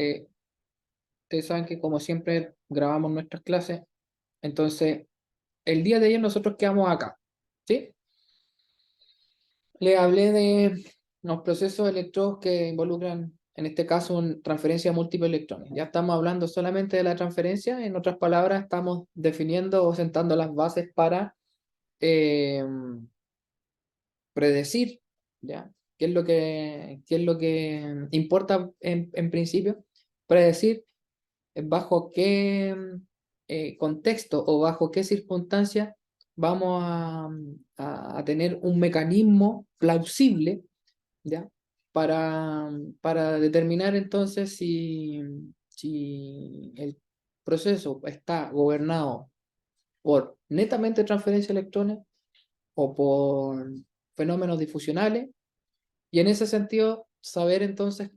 eh, ustedes saben que como siempre grabamos nuestras clases, entonces el día de ayer nosotros quedamos acá, ¿sí? Le hablé de los procesos electrónicos que involucran, en este caso, transferencia de múltiples electrones. Ya estamos hablando solamente de la transferencia, en otras palabras, estamos definiendo o sentando las bases para eh, predecir, ¿ya? ¿Qué es lo que importa en principio? Predecir bajo qué contexto o bajo qué circunstancias vamos a tener un mecanismo plausible, ¿ya? Para determinar entonces si el proceso está gobernado por netamente transferencia de electrones o por fenómenos difusionales, y en ese sentido saber entonces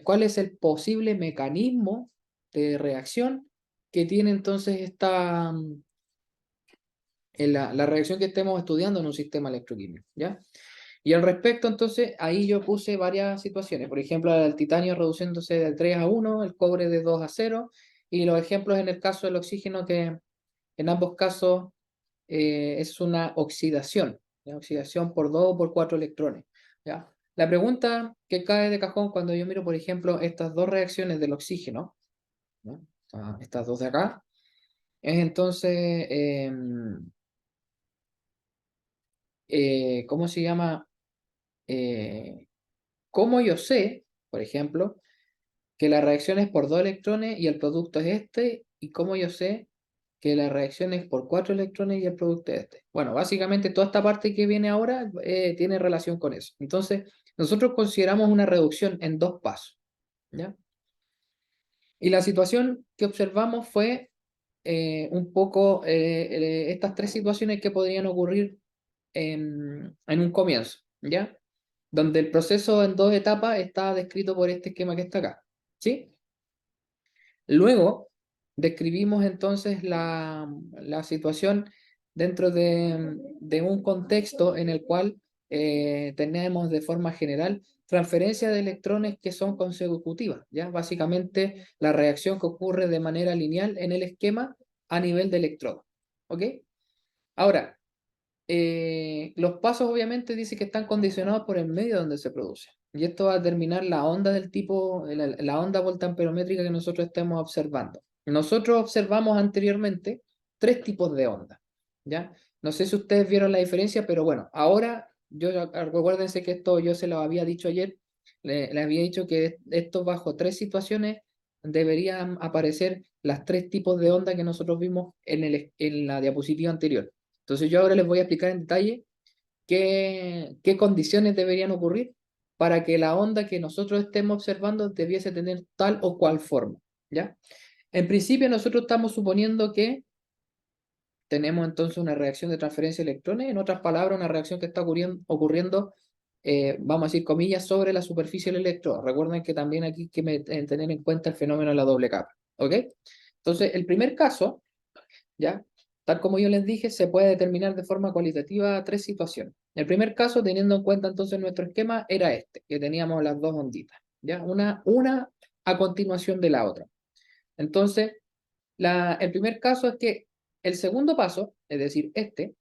cuál es el posible mecanismo de reacción que tiene entonces la reacción que estemos estudiando en un sistema electroquímico, ¿ya? Y al respecto, entonces, ahí yo puse varias situaciones. Por ejemplo, el titanio reduciéndose de 3 a 1, el cobre de 2 a 0, y los ejemplos en el caso del oxígeno, que en ambos casos es una oxidación, ¿ya? Oxidación por 2 o por 4 electrones, ¿ya? La pregunta que cae de cajón cuando yo miro, por ejemplo, estas dos reacciones del oxígeno, ¿no? Estas dos de acá, es entonces, ¿cómo se llama? Eh, ¿Cómo yo sé, por ejemplo, que la reacción es por 2 electrones y el producto es este? ¿Y cómo yo sé que la reacción es por 4 electrones y el producto es este? Bueno, básicamente toda esta parte que viene ahora tiene relación con eso. Entonces, nosotros consideramos una reducción en 2 pasos, ¿ya? Y la situación que observamos fue un poco estas tres situaciones que podrían ocurrir en un comienzo, ¿ya? Donde el proceso en 2 etapas está descrito por este esquema que está acá, ¿sí? Luego, describimos entonces la situación dentro de un contexto en el cual tenemos de forma general transferencia de electrones que son consecutivas, ¿ya? Básicamente la reacción que ocurre de manera lineal en el esquema a nivel de electrodo, ¿ok? Ahora, los pasos obviamente dice que están condicionados por el medio donde se produce. Y esto va a determinar la onda del tipo, la onda voltamperométrica que nosotros estemos observando. Nosotros observamos anteriormente 3 tipos de onda, ¿ya? No sé si ustedes vieron la diferencia, pero bueno, ahora, recuérdense que esto yo se lo había dicho ayer, le había dicho que esto bajo 3 situaciones deberían aparecer las 3 tipos de onda que nosotros vimos en la diapositiva anterior. Entonces yo ahora les voy a explicar en detalle qué condiciones deberían ocurrir para que la onda que nosotros estemos observando debiese tener tal o cual forma, ¿ya? En principio nosotros estamos suponiendo que tenemos entonces una reacción de transferencia de electrones, en otras palabras, una reacción que está ocurriendo, vamos a decir comillas, sobre la superficie del electrodo. Recuerden que también aquí hay que tener en cuenta el fenómeno de la doble capa, ¿ok? Entonces, el primer caso, ¿ya? Tal como yo les dije, se puede determinar de forma cualitativa 3 situaciones. El primer caso, teniendo en cuenta entonces nuestro esquema, era este, que teníamos las dos onditas, ¿ya? Una a continuación de la otra. Entonces, el primer caso es que el segundo paso, es decir, este,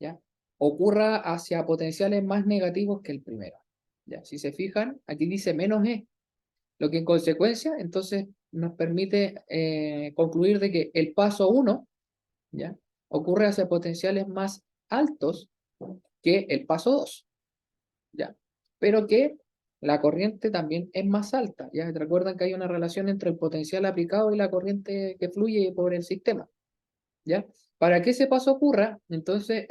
¿ya? Ocurra hacia potenciales más negativos que el primero, ¿ya? Si se fijan, aquí dice menos E, lo que en consecuencia, entonces, nos permite concluir de que el paso uno, ¿ya? Ocurre hacia potenciales más altos que el paso 2, ¿ya? Pero que la corriente también es más alta, ¿ya? Recuerdan que hay una relación entre el potencial aplicado y la corriente que fluye por el sistema, ¿ya? Para que ese paso ocurra, entonces,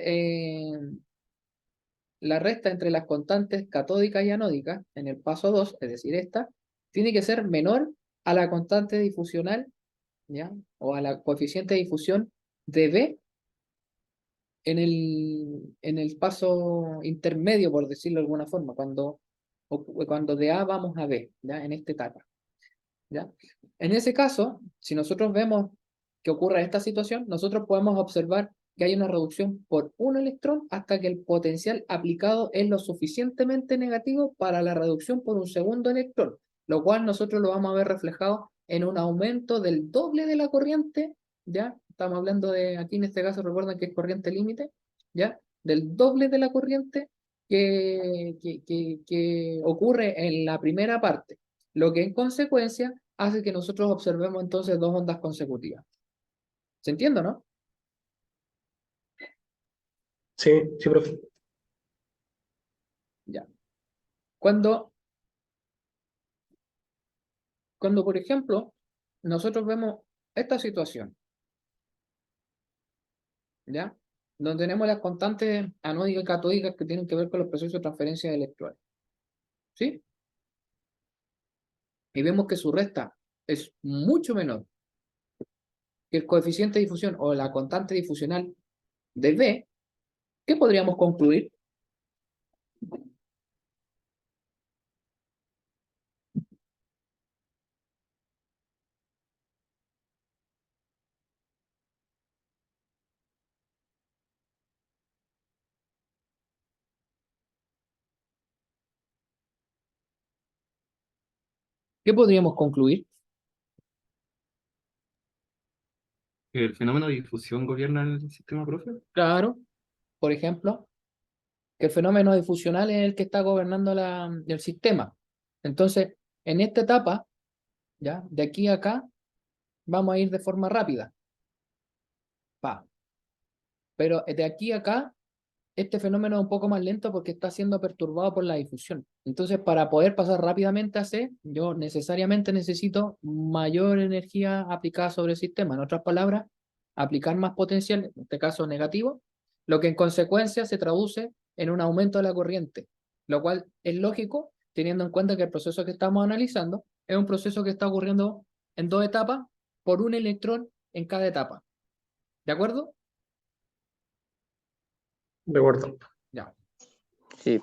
la resta entre las constantes catódica y anódica en el paso 2, es decir, esta, tiene que ser menor a la constante difusional, ¿ya? O a la coeficiente de difusión de B en el paso intermedio, por decirlo de alguna forma, cuando de A vamos a B, ¿ya? En esta etapa, ¿ya? En ese caso, si nosotros vemos que ocurre esta situación, nosotros podemos observar que hay una reducción por un electrón hasta que el potencial aplicado es lo suficientemente negativo para la reducción por un segundo electrón. lo cual nosotros lo vamos a ver reflejado en un aumento del doble de la corriente, ¿ya? Estamos hablando de, aquí en este caso recuerden que es corriente límite, ¿ya? Del doble de la corriente que ocurre en la primera parte, lo que en consecuencia hace que nosotros observemos entonces dos ondas consecutivas. ¿Se entiende, no? Sí, sí, profe. Ya. Cuando, cuando, por ejemplo, nosotros vemos esta situación, ¿ya? Donde tenemos las constantes anódicas y catódicas que tienen que ver con los procesos de transferencia de electrones, ¿sí? Y vemos que su resta es mucho menor que el coeficiente de difusión o la constante difusional de B. ¿Qué podríamos concluir? ¿Qué podríamos concluir? ¿Que el fenómeno de difusión gobierna el sistema, profe? Claro, por ejemplo, que el fenómeno difusional es el que está gobernando el sistema. Entonces, en esta etapa, ¿ya? De aquí a acá, vamos a ir de forma rápida. Pa. Pero de aquí a acá, este fenómeno es un poco más lento porque está siendo perturbado por la difusión. Entonces, para poder pasar rápidamente a C, yo necesariamente necesito mayor energía aplicada sobre el sistema. En otras palabras, aplicar más potencial, en este caso negativo, lo que en consecuencia se traduce en un aumento de la corriente, lo cual es lógico teniendo en cuenta que el proceso que estamos analizando es un proceso que está ocurriendo en dos etapas por un electrón en cada etapa. ¿De acuerdo? De acuerdo. Ya. Sí,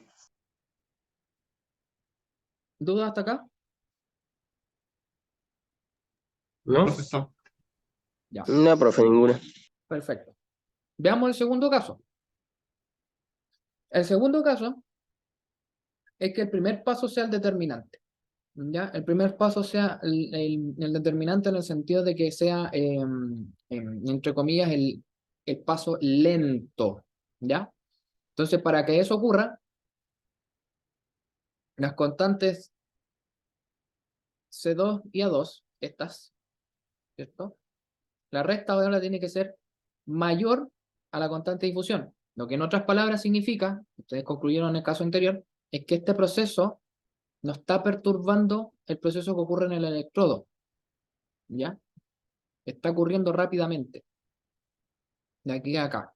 ¿Dudas hasta acá? ¿No? Profe, no. Ya. no, profe, ninguna. Perfecto. Veamos el segundo caso. El segundo caso es que el primer paso sea el determinante. ¿Ya? El primer paso sea el determinante en el sentido de que sea, entre comillas, el paso lento. ¿Ya? Entonces, para que eso ocurra, las constantes C2 y A2, estas, ¿cierto? La resta ahora tiene que ser mayor a la constante de difusión. Lo que en otras palabras significa, ustedes concluyeron en el caso anterior, es que este proceso no está perturbando el proceso que ocurre en el electrodo, ¿ya? Está ocurriendo rápidamente, de aquí a acá,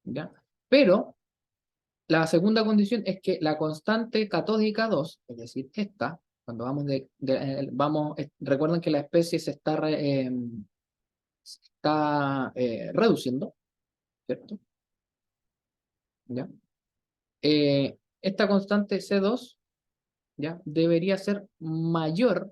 ¿ya? Pero la segunda condición es que la constante catódica 2, es decir, esta, cuando vamos recuerden que la especie se está reduciendo, ¿cierto? ¿Ya? Esta constante C2, ¿ya? Debería ser mayor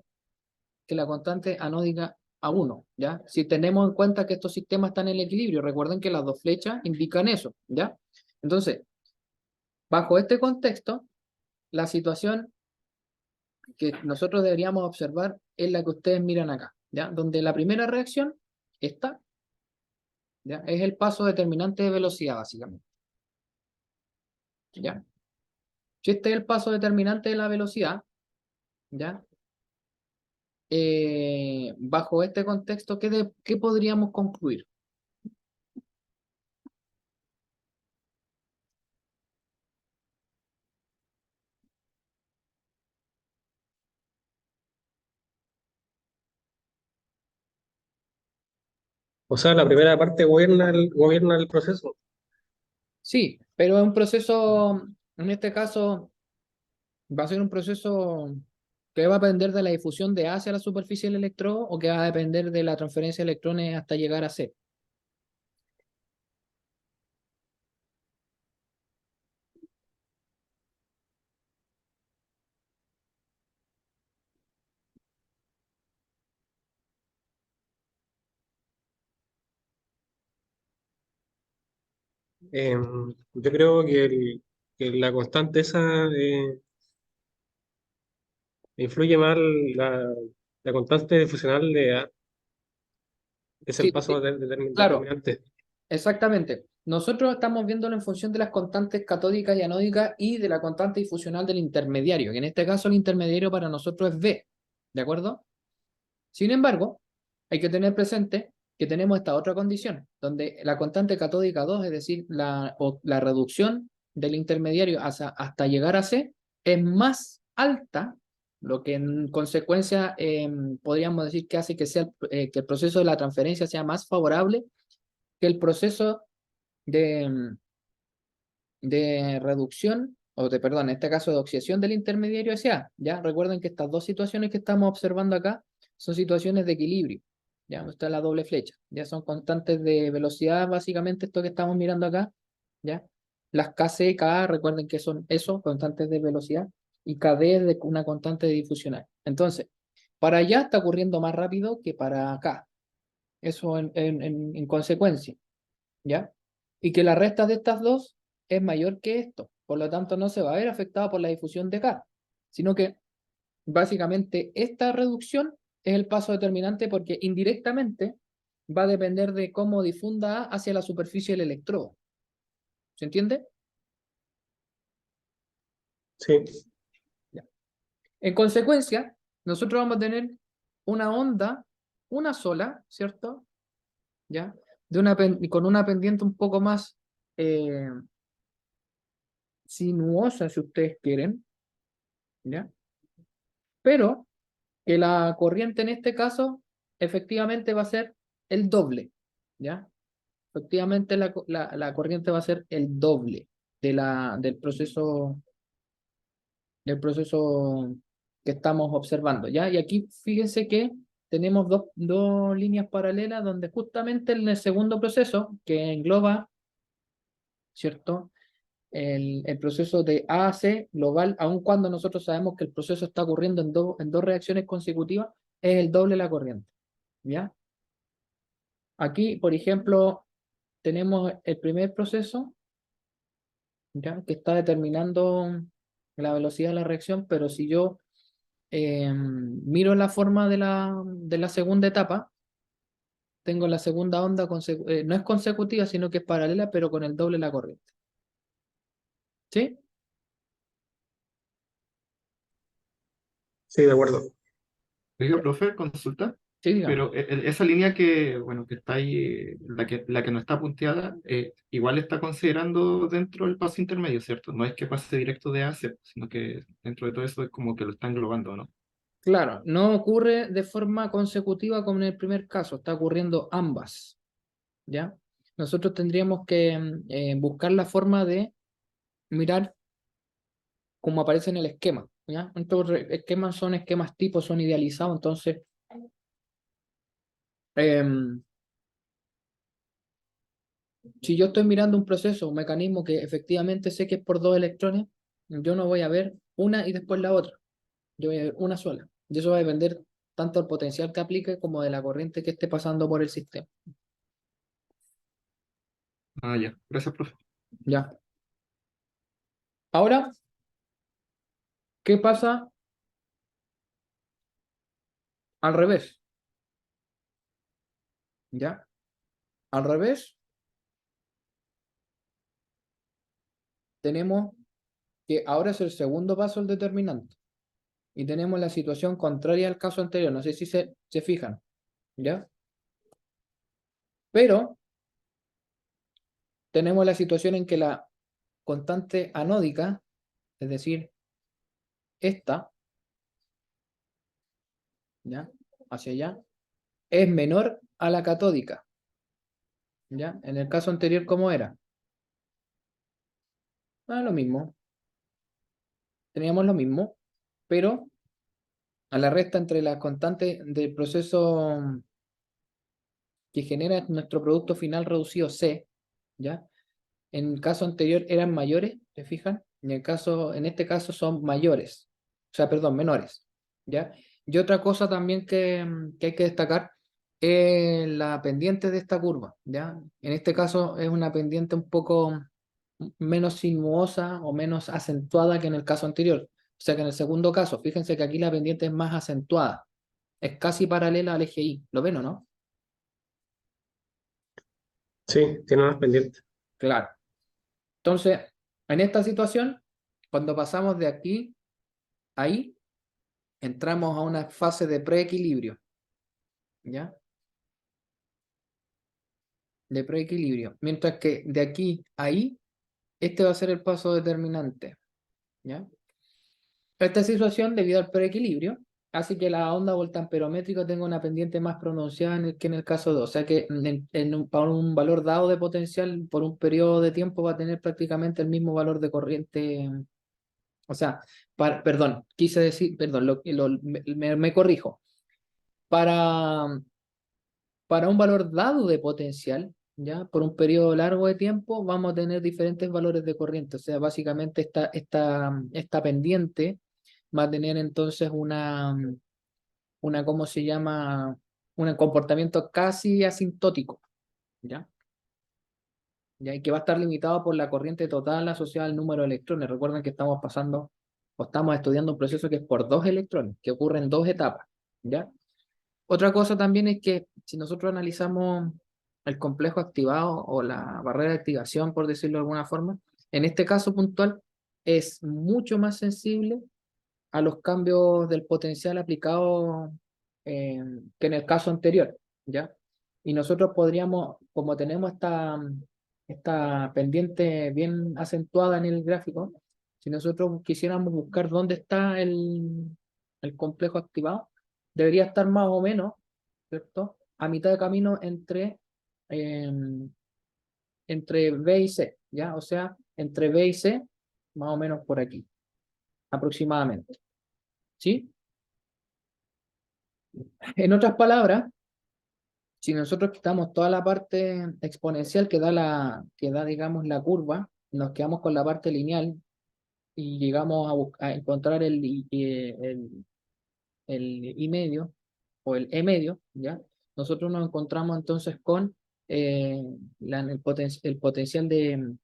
que la constante anódica A1, ¿ya? Si tenemos en cuenta que estos sistemas están en equilibrio, recuerden que las dos flechas indican eso, ¿ya? Entonces, bajo este contexto, la situación que nosotros deberíamos observar es la que ustedes miran acá, ¿ya? Donde la primera reacción, esta, ¿ya? Es el paso determinante de velocidad, básicamente, ¿ya? Si este es el paso determinante de la velocidad, ¿ya? Bajo este contexto, ¿qué podríamos concluir? O sea, la primera parte gobierna el proceso. Sí, pero es un proceso, en este caso, va a ser un proceso que va a depender de la difusión de A hacia la superficie del electrodo o que va a depender de la transferencia de electrones hasta llegar a C. Yo creo que la constante esa influye más la constante difusional de A, es el Sí, paso claro, determinante. exactamente. Nosotros estamos viéndolo en función de las constantes catódicas y anódicas y de la constante difusional del intermediario, que en este caso el intermediario para nosotros es B, ¿de acuerdo? Sin embargo, hay que tener presente que tenemos esta otra condición, donde la constante catódica 2, es decir, la reducción del intermediario hasta llegar a C, es más alta, lo que en consecuencia podríamos decir que hace que el proceso de la transferencia sea más favorable que el proceso de reducción, perdón, en este caso de oxidación del intermediario hacia A. ¿Ya? Recuerden que estas dos situaciones que estamos observando acá son situaciones de equilibrio. ¿Ya? Está la doble flecha. Ya son constantes de velocidad, básicamente, esto que estamos mirando acá. ¿Ya? Las KC y KA, recuerden que son eso, constantes de velocidad, y KD es de una constante de difusional. Entonces, para allá está ocurriendo más rápido que para acá. Eso en consecuencia. ¿Ya? Y que la resta de estas dos es mayor que esto. Por lo tanto, no se va a ver afectado por la difusión de K, sino que básicamente esta reducción es el paso determinante porque indirectamente va a depender de cómo difunda A hacia la superficie del electrodo. ¿Se entiende? Sí, Ya. En consecuencia, nosotros vamos a tener una onda, una sola, ¿cierto? ¿Ya? Con una pendiente un poco más sinuosa, si ustedes quieren, ¿ya? Pero que la corriente en este caso efectivamente va a ser el doble, ¿ya? Efectivamente la corriente va a ser el doble del proceso que estamos observando, ¿ya? Y aquí fíjense que tenemos dos líneas paralelas donde justamente en el segundo proceso, que engloba, ¿cierto? El proceso de A a C global, aun cuando nosotros sabemos que el proceso está ocurriendo en dos reacciones consecutivas, es el doble de la corriente, ¿ya? Aquí, por ejemplo, tenemos el primer proceso, ¿ya? Que está determinando la velocidad de la reacción, pero si yo miro la forma de la segunda etapa, tengo la segunda onda, no es consecutiva, sino que es paralela, pero con el doble de la corriente. ¿Sí? sí, de acuerdo. Oiga, profe, consulta. Sí, dígame. Pero esa línea que, bueno, que está ahí, la que no está punteada, igual está considerando dentro del paso intermedio, ¿cierto? No es que pase directo de A a C, sino que dentro de todo eso es como que lo está englobando, ¿no? Claro, no ocurre de forma consecutiva como en el primer caso, está ocurriendo ambas, ¿ya? Nosotros tendríamos que buscar la forma de mirar cómo aparece en el esquema, ¿ya? Estos esquemas son esquemas tipo, son idealizados, entonces, em, si yo estoy mirando un proceso, un mecanismo que efectivamente sé que es por dos electrones, yo no voy a ver una y después la otra, yo voy a ver una sola, y eso va a depender tanto del potencial que aplique como de la corriente que esté pasando por el sistema, Ah, ya. Gracias, profe. ¿ya? Ahora, ¿qué pasa al revés? ¿Ya? Al revés, tenemos que ahora es el segundo paso el determinante. Y tenemos la situación contraria al caso anterior. No sé si se fijan. ¿Ya? Pero tenemos la situación en que la constante anódica, es decir, esta, ¿ya? Hacia allá, es menor a la catódica. ¿Ya? En el caso anterior, ¿cómo era? Ah, lo mismo. Teníamos lo mismo, pero a la resta entre las constantes del proceso que genera nuestro producto final reducido C, ¿ya? En el caso anterior eran mayores, ¿te fijan? En este caso son mayores, o sea, perdón, menores, ¿ya? Y otra cosa también que hay que destacar es la pendiente de esta curva, ¿ya? En este caso es una pendiente un poco menos sinuosa o menos acentuada que en el caso anterior. O sea que en el segundo caso, fíjense que aquí la pendiente es más acentuada. Es casi paralela al eje Y. ¿Lo ven o no? Sí, tiene unas pendientes. Claro. Entonces, en esta situación, cuando pasamos de aquí a ahí, entramos a una fase de preequilibrio. ¿Ya? De preequilibrio. Mientras que de aquí a ahí, este va a ser el paso determinante. ¿Ya? Esta situación, debido al preequilibrio, hace que la onda voltamperométrica tenga una pendiente más pronunciada que en el caso 2. O sea que para un valor dado de potencial, por un periodo de tiempo, va a tener prácticamente el mismo valor de corriente. O sea, perdón, quise decir, perdón, me corrijo. Para, para un valor dado de potencial, ¿ya? Por un periodo largo de tiempo, vamos a tener diferentes valores de corriente. O sea, básicamente esta pendiente va a tener entonces ¿cómo se llama? Un comportamiento casi asintótico, ¿ya? ¿Ya? Y que va a estar limitado por la corriente total asociada al número de electrones. Recuerden que estamos pasando o estamos estudiando un proceso que es por dos electrones, que ocurre en dos etapas, ¿ya? Otra cosa también es que si nosotros analizamos el complejo activado o la barrera de activación, por decirlo de alguna forma, en este caso puntual es mucho más sensible a los cambios del potencial aplicado que en el caso anterior, ¿ya? Y nosotros podríamos, como tenemos esta pendiente bien acentuada en el gráfico, si nosotros quisiéramos buscar dónde está el complejo activado, debería estar más o menos, ¿cierto? A mitad de camino eh, entre B y C, ¿ya? O sea, entre B y C, más o menos por aquí, aproximadamente, ¿sí? En otras palabras, si nosotros quitamos toda la parte exponencial que da, digamos, la curva, nos quedamos con la parte lineal y llegamos a encontrar el I medio o el E medio, ¿ya? Nosotros nos encontramos entonces con el potencial de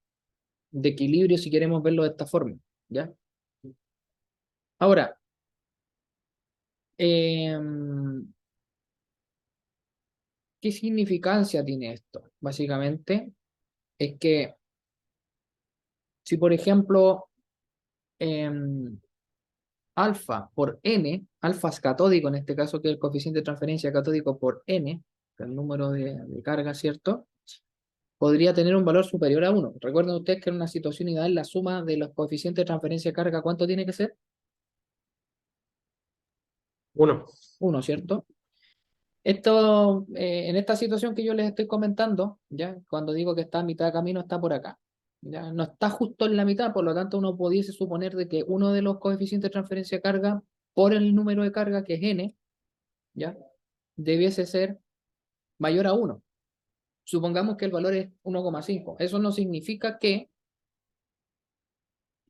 equilibrio, si queremos verlo de esta forma, ¿ya? Ahora, ¿qué significancia tiene esto? Básicamente es que si, por ejemplo, em, alfa por n, alfa es catódico en este caso, que es el coeficiente de transferencia catódico por n, que es el número de carga, ¿cierto? Podría tener un valor superior a 1. Recuerden ustedes que en una situación ideal la suma de los coeficientes de transferencia de carga, ¿cuánto tiene que ser? 1. 1, ¿cierto? Esto, en esta situación que yo les estoy comentando, ya cuando digo que está a mitad de camino, está por acá. Ya no está justo en la mitad, por lo tanto uno pudiese suponer de que uno de los coeficientes de transferencia de carga por el número de carga, que es n, ya debiese ser mayor a 1. Supongamos que el valor es 1,5. Eso no significa que,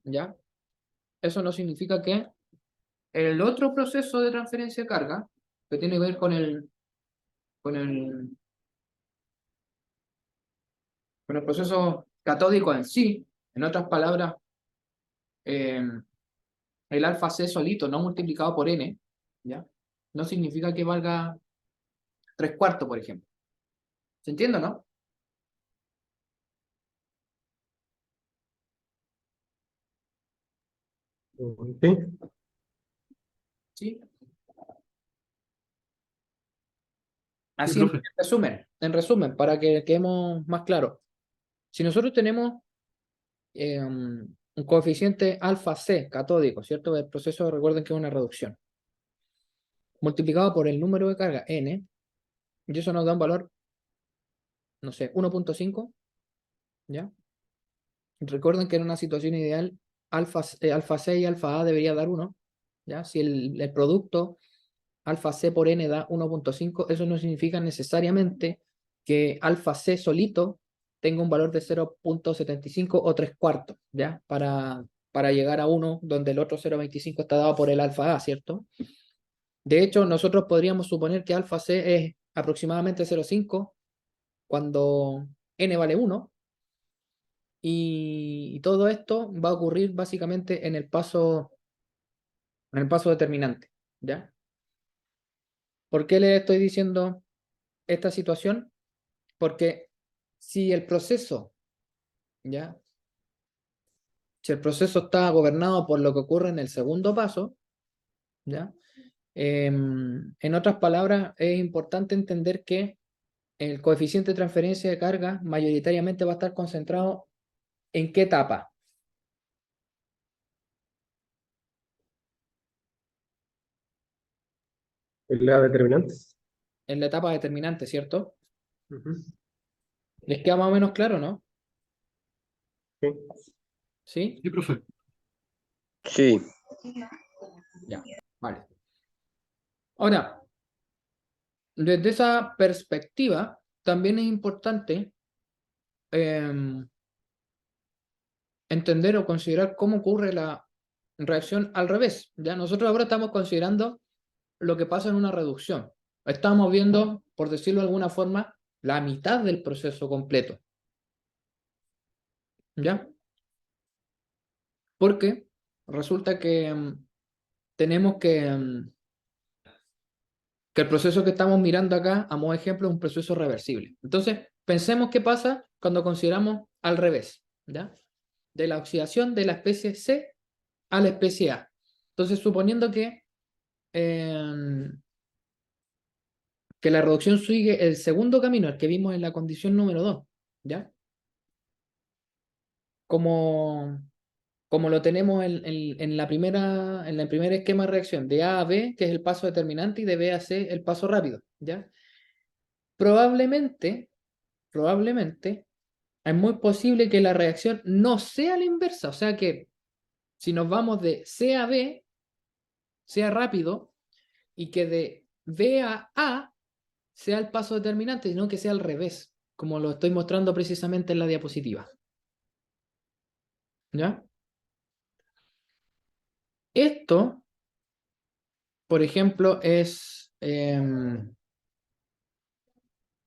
ya, eso no significa que el otro proceso de transferencia de carga, que tiene que ver con el, con el proceso catódico en sí, en otras palabras, eh, el alfa C solito, no multiplicado por n, ¿ya? No significa que valga 3/4, por ejemplo. ¿Se entiende, no? Sí. Sí. Sí, Así profe. en resumen, para que quedemos más claros. Si nosotros tenemos un coeficiente alfa C catódico, ¿cierto? El proceso, recuerden que es una reducción, multiplicado por el número de carga n, y eso nos da un valor, no sé, 1,5, ¿ya? Recuerden que en una situación ideal, alfa C y alfa A debería dar 1, ¿ya? Si el producto alfa C por n da 1,5, eso no significa necesariamente que alfa C solito tenga un valor de 0,75 o 3/4, ¿ya? Para llegar a 1, donde el otro 0,25 está dado por el alfa A, ¿cierto? De hecho, nosotros podríamos suponer que alfa C es aproximadamente 0,5 cuando n vale 1, y todo esto va a ocurrir básicamente en el paso en el paso determinante, ¿ya? ¿Por qué le estoy diciendo esta situación? Porque si el proceso, ¿ya? Si el proceso está gobernado por lo que ocurre en el segundo paso, ¿ya? En otras palabras, es importante entender que el coeficiente de transferencia de carga mayoritariamente va a estar concentrado en qué etapa. Es la determinante. En la etapa determinante, ¿cierto? Ujú. ¿Les queda más o menos claro, no? Sí. ¿Sí? Sí, profe. Sí, Ya, vale. Ahora, desde esa perspectiva, también es importante entender o considerar cómo ocurre la reacción al revés. Ya nosotros ahora estamos considerando lo que pasa en una reducción. Estamos viendo, por decirlo de alguna forma, la mitad del proceso completo. ¿Ya? Porque resulta que tenemos que el proceso que estamos mirando acá, a modo de ejemplo, es un proceso reversible. Entonces, pensemos qué pasa cuando consideramos al revés, ¿ya? De la oxidación de la especie C a la especie A. Entonces, suponiendo que la reducción sigue el segundo camino, el que vimos en la condición número 2, ¿ya? Como, como lo tenemos en el primer esquema de reacción, de A a B, que es el paso determinante, y de B a C, el paso rápido, ¿ya? Probablemente, es muy posible que la reacción no sea la inversa, o sea que si nos vamos de C a B, sea rápido, y que de B a A sea el paso determinante, sino que sea al revés, como lo estoy mostrando precisamente en la diapositiva. ¿Ya? Esto, por ejemplo,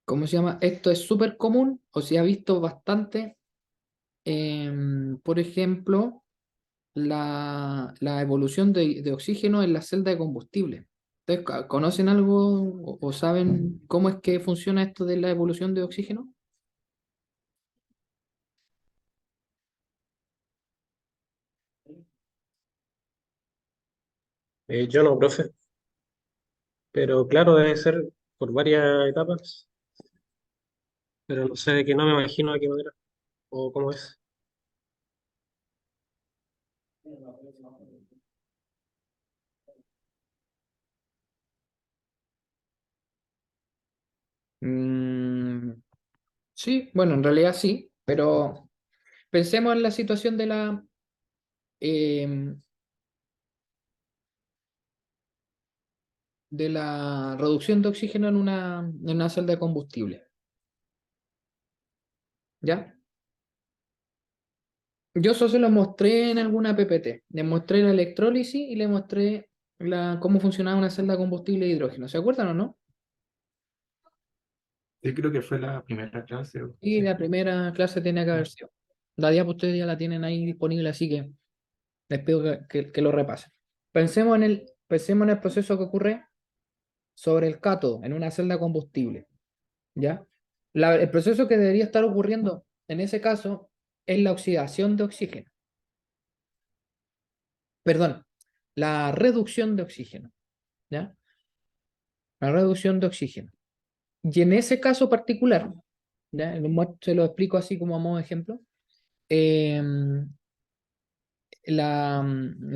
¿cómo se llama? Esto es súper común, o se ha visto bastante, por ejemplo, la evolución de oxígeno en la celda de combustible. ¿Ustedes conocen algo o saben cómo es que funciona esto de la evolución de oxígeno? Yo no, profe, pero claro, debe ser por varias etapas, pero no sé de qué, no me imagino de qué manera o cómo es. Mm, sí, bueno, en realidad sí, pero pensemos en la situación em, de la reducción de oxígeno en una celda de combustible. ¿Ya? Yo eso se lo mostré en alguna PPT. Le mostré la electrólisis y le mostré cómo funcionaba una celda de combustible de hidrógeno. ¿Se acuerdan o no? Sí, creo que fue la primera clase. Y Sí. la primera clase tiene que haber sido. La diapositiva ustedes ya la tienen ahí disponible, así que les pido que lo repasen. Pensemos en el proceso que ocurre sobre el cátodo en una celda de combustible. ¿Ya? El proceso que debería estar ocurriendo en ese caso es la oxidación de oxígeno. Perdón, la reducción de oxígeno. ¿Ya? La reducción de oxígeno. Y en ese caso particular, ¿ya? Se lo explico así como a modo de ejemplo, eh, la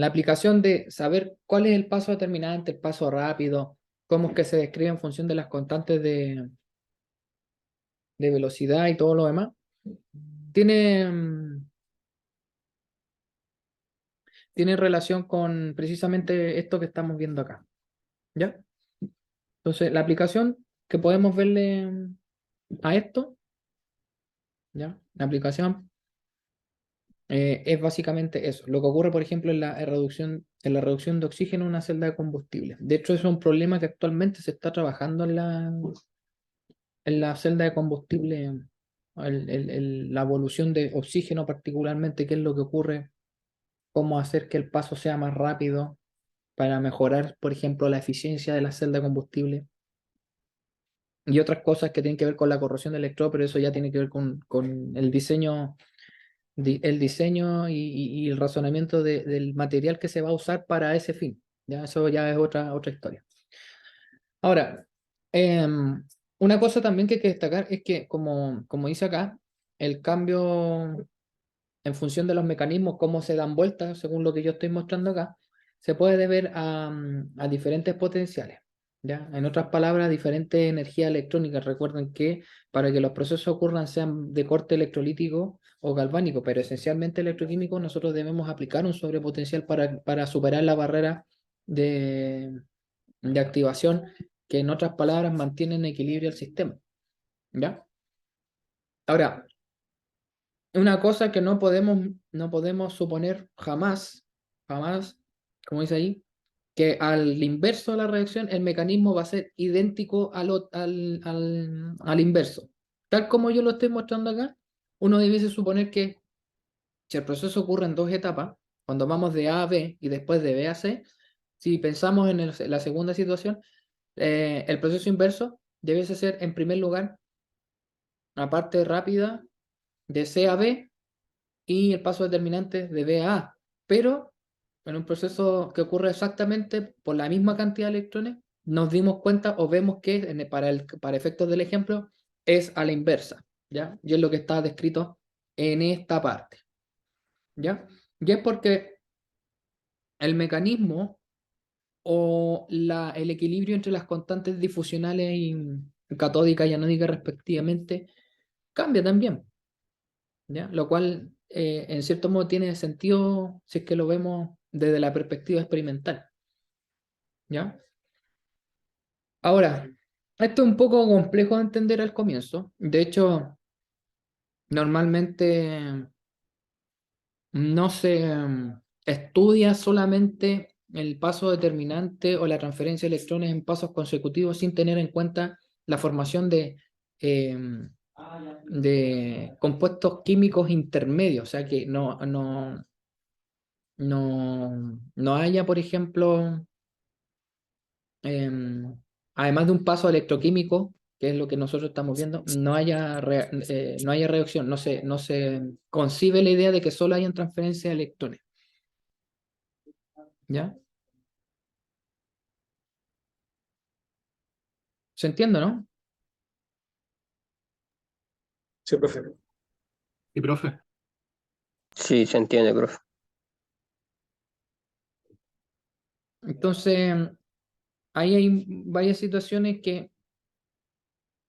aplicación de saber cuál es el paso determinante, el paso rápido, cómo es que se describe en función de las constantes de velocidad y todo lo demás, tiene, tiene relación con precisamente esto que estamos viendo acá. ¿Ya? Entonces, la aplicación que podemos verle a esto, ¿ya? La aplicación es básicamente eso. Lo que ocurre, por ejemplo, en la reducción de oxígeno en una celda de combustible. De hecho, es un problema que actualmente se está trabajando en la celda de combustible, la evolución de oxígeno particularmente, qué es lo que ocurre, cómo hacer que el paso sea más rápido, para mejorar, por ejemplo, la eficiencia de la celda de combustible y otras cosas que tienen que ver con la corrosión del electrodo, pero eso ya tiene que ver con el diseño, el diseño y el razonamiento del material que se va a usar para ese fin. Ya, eso ya es otra historia. Ahora, una cosa también que hay que destacar es que, como dice acá, el cambio en función de los mecanismos, cómo se dan vueltas, según lo que yo estoy mostrando acá, se puede deber a diferentes potenciales. ¿Ya? En otras palabras, diferentes energías electrónicas. Recuerden que para que los procesos ocurran sean de corte electrolítico o galvánico, pero esencialmente electroquímico, nosotros debemos aplicar un sobrepotencial para superar la barrera de activación que en otras palabras mantiene en equilibrio el sistema. ¿Ya? Ahora, una cosa que no podemos suponer jamás, como dice ahí, que al inverso de la reacción el mecanismo va a ser idéntico al inverso. Tal como yo lo estoy mostrando acá, uno debiese suponer que si el proceso ocurre en dos etapas, cuando vamos de A a B y después de B a C, si pensamos en la segunda situación, el proceso inverso debiese ser, en primer lugar, la parte rápida de C a B y el paso determinante de B a A. Pero en un proceso que ocurre exactamente por la misma cantidad de electrones, nos dimos cuenta o vemos que para efectos del ejemplo es a la inversa, ¿ya? Y es lo que está descrito en esta parte, ¿ya? Y es porque el mecanismo o el equilibrio entre las constantes difusionales y catódica y anódica respectivamente cambia también, ¿ya? Lo cual en cierto modo tiene sentido si es que lo vemos desde la perspectiva experimental, ¿ya? Ahora, esto es un poco complejo de entender al comienzo. De hecho, normalmente no se estudia solamente el paso determinante o la transferencia de electrones en pasos consecutivos sin tener en cuenta la formación em, de compuestos químicos intermedios. O sea, que no haya, por ejemplo, em, además de un paso electroquímico, que es lo que nosotros estamos viendo, no haya reacción, no se concibe la idea de que solo hayan transferencia de electrones. ¿Ya? ¿Se entiende, no? Sí, profe. Y profe, Sí, se entiende, profe. Entonces, ahí hay varias situaciones que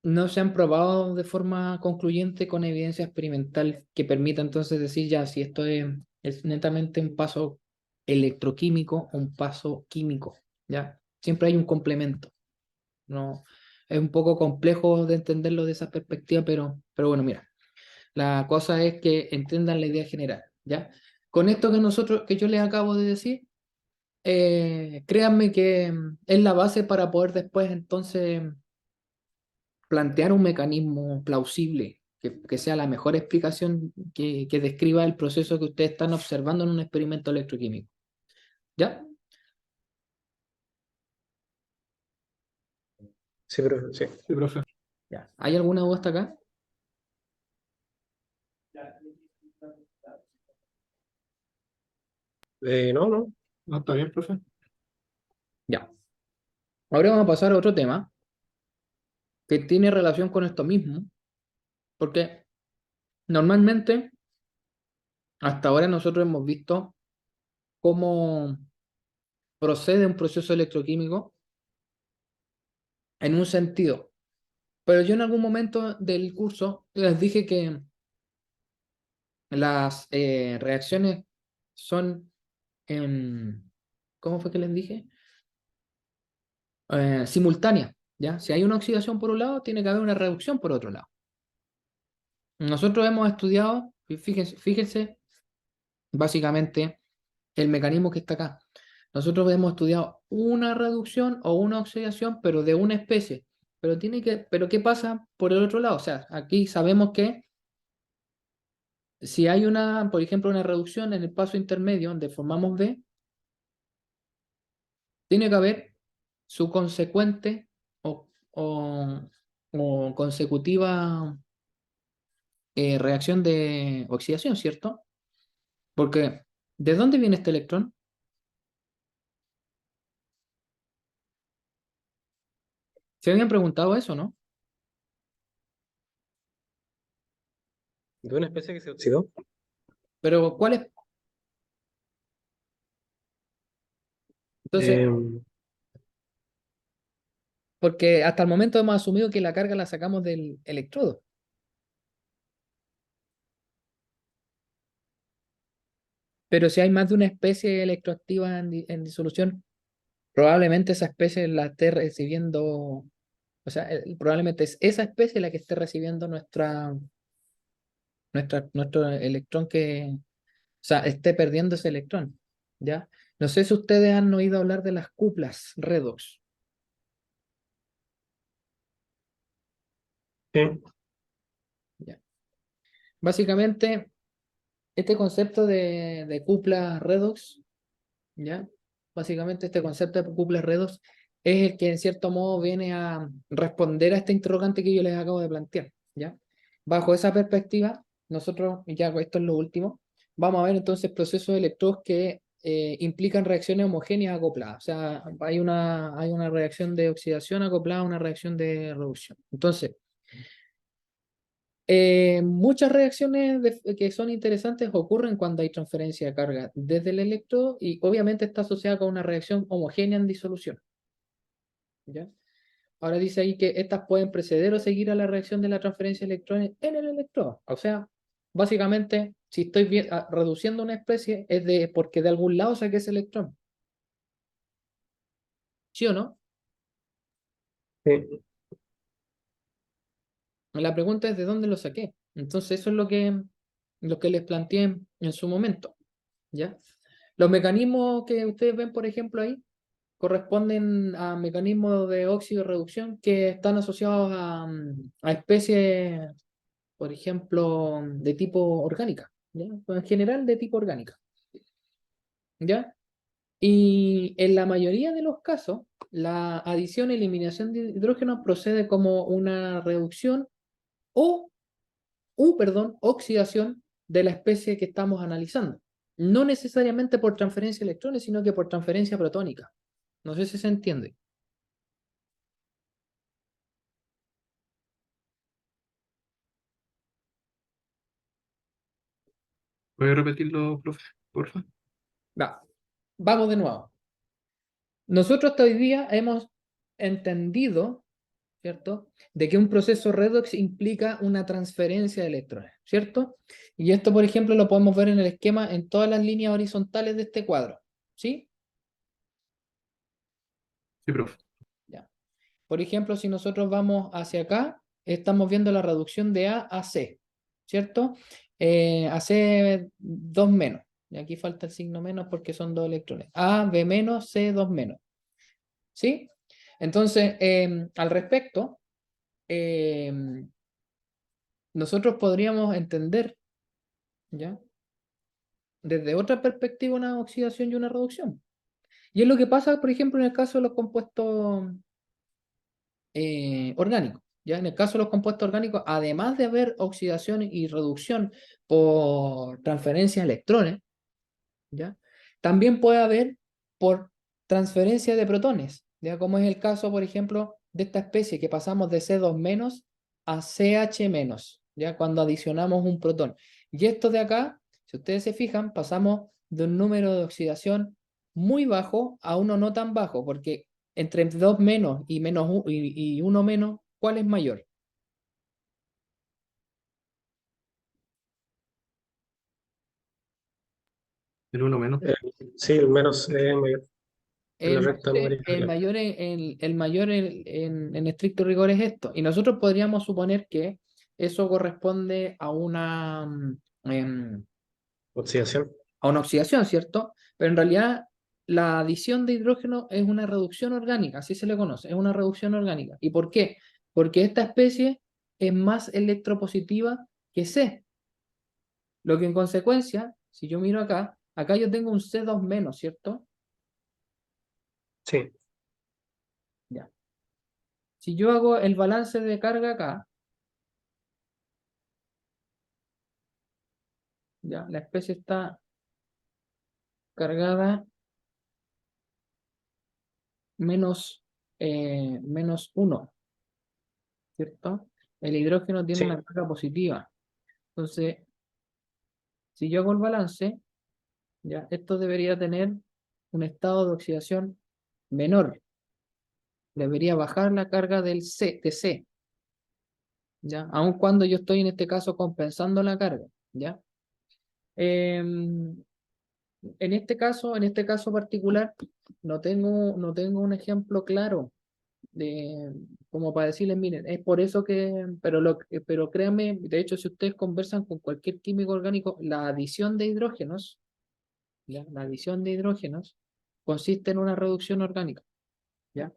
no se han probado de forma concluyente con evidencia experimental que permita entonces decir ya si esto es netamente un paso electroquímico o un paso químico, ¿ya? Siempre hay un complemento. No, es un poco complejo de entenderlo de esa perspectiva, pero bueno, mira, la cosa es que entiendan la idea general, ¿ya? Con esto que yo les acabo de decir, créanme que es la base para poder después entonces plantear un mecanismo plausible, que sea la mejor explicación que describa el proceso que ustedes están observando en un experimento electroquímico. ¿Ya? Sí, profe, sí. sí, profe. Ya. ¿Hay alguna duda hasta acá? No, no. No, está bien, profe. Ya. Ahora vamos a pasar a otro tema que tiene relación con esto mismo, porque normalmente hasta ahora nosotros hemos visto cómo procede un proceso electroquímico en un sentido. Pero yo en algún momento del curso les dije que las reacciones son, ¿cómo fue que les dije? Simultáneas, ¿ya? Si hay una oxidación por un lado, tiene que haber una reducción por otro lado. Nosotros hemos estudiado, y fíjense básicamente el mecanismo que está acá. Nosotros hemos estudiado una reducción o una oxidación, pero de una especie. Pero ¿qué pasa por el otro lado? O sea, aquí sabemos que si hay por ejemplo, una reducción en el paso intermedio donde formamos B, tiene que haber su consecuente o consecutiva reacción de oxidación, ¿cierto? Porque, ¿de dónde viene este electrón? Se habían preguntado eso, ¿no? De una especie que se oxidó. Pero, ¿cuál es? Entonces, Eh, porque hasta el momento hemos asumido que la carga la sacamos del electrodo. Pero si hay más de una especie electroactiva en disolución, probablemente esa especie la esté recibiendo, o sea, probablemente es esa especie la que esté recibiendo nuestro electrón o sea, esté perdiendo ese electrón, ¿ya? No sé si ustedes han oído hablar de las cuplas redox. sí, ¿Ya? Básicamente, este concepto de cuplas redox, ¿ya? Básicamente este concepto de cuplas redox es el que en cierto modo viene a responder a este interrogante que yo les acabo de plantear, ¿ya? Bajo esa perspectiva, nosotros, y ya esto es lo último, vamos a ver entonces procesos de electrodos que implican reacciones homogéneas acopladas. O sea, hay una reacción de oxidación acoplada a una reacción de reducción. Entonces, muchas reacciones que son interesantes ocurren cuando hay transferencia de carga desde el electrodo y obviamente está asociada con una reacción homogénea en disolución, ¿ya? Ahora dice ahí que estas pueden preceder o seguir a la reacción de la transferencia de electrones en el electrodo. O sea, básicamente, si estoy reduciendo una especie, es porque de algún lado saqué ese electrón. ¿Sí o no? sí. La pregunta es de dónde lo saqué. Entonces, eso es lo que les planteé en su momento, ¿ya? Los mecanismos que ustedes ven, por ejemplo, ahí, corresponden a mecanismos de óxido reducción que están asociados a especies, por ejemplo, de tipo orgánica, ¿ya? En general de tipo orgánica, ¿ya? Y en la mayoría de los casos, la adición y eliminación de hidrógeno procede como una reducción o, perdón, oxidación de la especie que estamos analizando. No necesariamente por transferencia de electrones, sino que por transferencia protónica. No sé si se entiende. ¿Puede repetirlo, profe, porfa? Va, vamos de nuevo. Nosotros hasta hoy día hemos entendido, ¿cierto?, de que un proceso redox implica una transferencia de electrones, ¿cierto? Y esto, por ejemplo, lo podemos ver en el esquema en todas las líneas horizontales de este cuadro, ¿sí? Sí, profe. Ya. Por ejemplo, si nosotros vamos hacia acá, estamos viendo la reducción de A a C, ¿cierto? A C 2 menos. Y aquí falta el signo menos porque son dos electrones. A, B menos, C 2 menos. ¿Sí? Entonces, al respecto, nosotros podríamos entender, ¿ya?, desde otra perspectiva una oxidación y una reducción. Y es lo que pasa, por ejemplo, en el caso de los compuestos orgánicos. ¿Ya? En el caso de los compuestos orgánicos, además de haber oxidación y reducción por transferencia de electrones, ¿ya?, también puede haber por transferencia de protones, ¿ya? Como es el caso, por ejemplo, de esta especie que pasamos de C2 menos a CH menos, ¿ya?, cuando adicionamos un protón. Y esto de acá, si ustedes se fijan, pasamos de un número de oxidación muy bajo a uno no tan bajo, porque entre 2 menos y, y 1 menos, ¿cuál es mayor? El uno menos. Eh, sí, el menos mayor en la recta El numérica. mayor, el mayor en estricto rigor es esto. Y nosotros podríamos suponer que eso corresponde Oxidación. a una oxidación, ¿cierto? Pero en realidad la adición de hidrógeno es una reducción orgánica, así se le conoce, es una reducción orgánica. ¿Y por qué? Porque esta especie es más electropositiva que C. Lo que en consecuencia, si yo miro acá, acá yo tengo un C2 menos, ¿cierto? Sí, Ya. Si yo hago el balance de carga acá, ya, la especie está cargada menos 1, ¿cierto? El hidrógeno tiene sí, una carga positiva. Entonces, si yo hago el balance, ya, esto debería tener un estado de oxidación menor. Debería bajar la carga de C, ¿ya? Aun cuando yo estoy en este caso compensando la carga, ¿ya? Em, en este caso particular, no tengo un ejemplo claro de, como para decirles, miren, es por eso que, pero créanme, de hecho, si ustedes conversan con cualquier químico orgánico, la adición de hidrógenos, ¿ya? La adición de hidrógenos consiste en una reducción orgánica, ¿ya?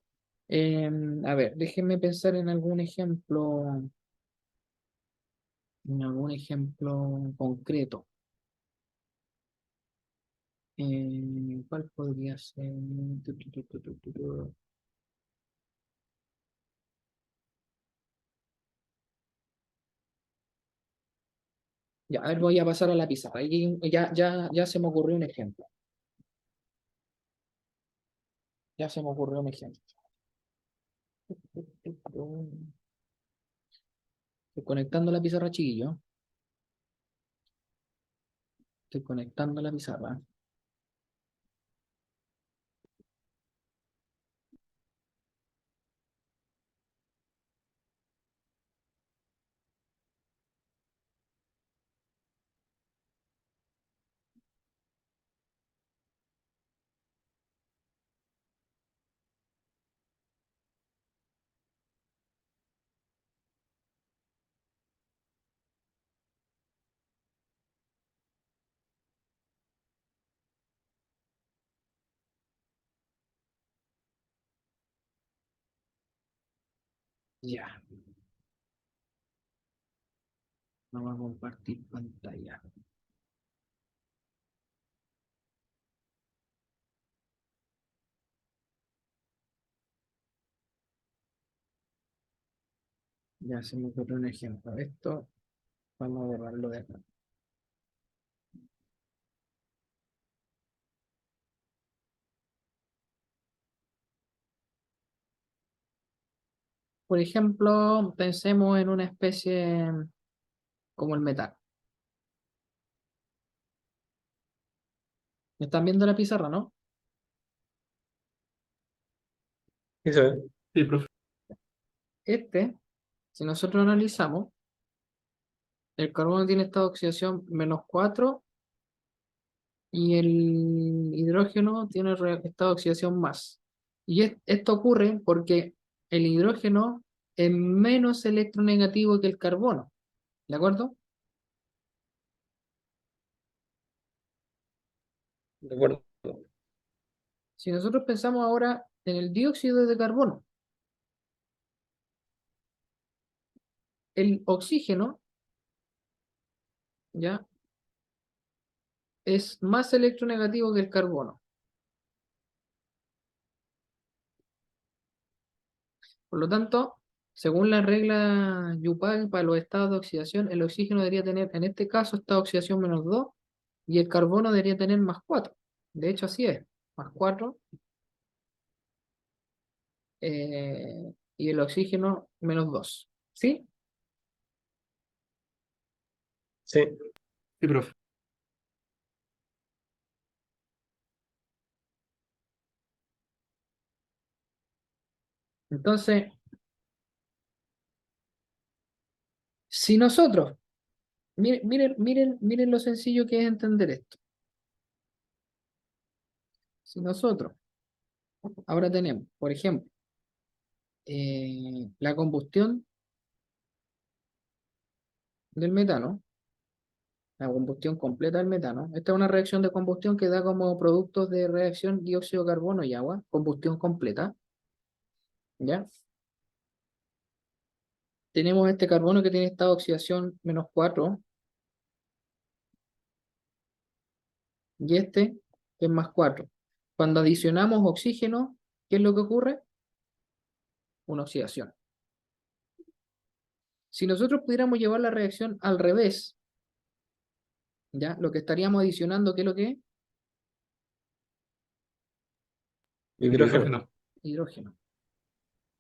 A ver, déjenme pensar en algún ejemplo concreto. ¿Cuál podría ser? Tu. Ya, a ver, voy a pasar a la pizarra. Ya se me ocurrió un ejemplo. Ya se me ocurrió un ejemplo. Estoy conectando la pizarra, chiquillo. Estoy conectando la pizarra. Ya, vamos a compartir pantalla. Ya se me ocurrió un ejemplo. Esto vamos a borrarlo de acá. Por ejemplo, pensemos en una especie como el metal. ¿Me están viendo la pizarra, no? sí se ve. Sí, profe. Si nosotros analizamos, el carbono tiene estado de oxidación -4 y el hidrógeno tiene estado de oxidación más. Y esto ocurre porque el hidrógeno es menos electronegativo que el carbono, ¿de acuerdo? De acuerdo. Si nosotros pensamos ahora en el dióxido de carbono, el oxígeno ya es más electronegativo que el carbono. Por lo tanto, según la regla Yupal para los estados de oxidación, el oxígeno debería tener, en este caso, estado de oxidación -2 y el carbono debería tener +4. De hecho, así es, +4 y el oxígeno -2. ¿Sí? Sí, Sí, profe. Entonces, si nosotros, miren lo sencillo que es entender esto. Si nosotros ahora tenemos, por ejemplo, la combustión del metano, la combustión completa del metano. Esta es una reacción de combustión que da como productos de reacción dióxido de carbono y agua, combustión completa, ¿ya? Tenemos este carbono que tiene estado de oxidación -4 y este que es +4. Cuando adicionamos oxígeno, ¿Qué es lo que ocurre? Una oxidación. Si nosotros pudiéramos llevar la reacción al revés, ¿ya? Lo que estaríamos adicionando, ¿qué es lo que es? Hidrógeno. Hidrógeno. Hidrógeno.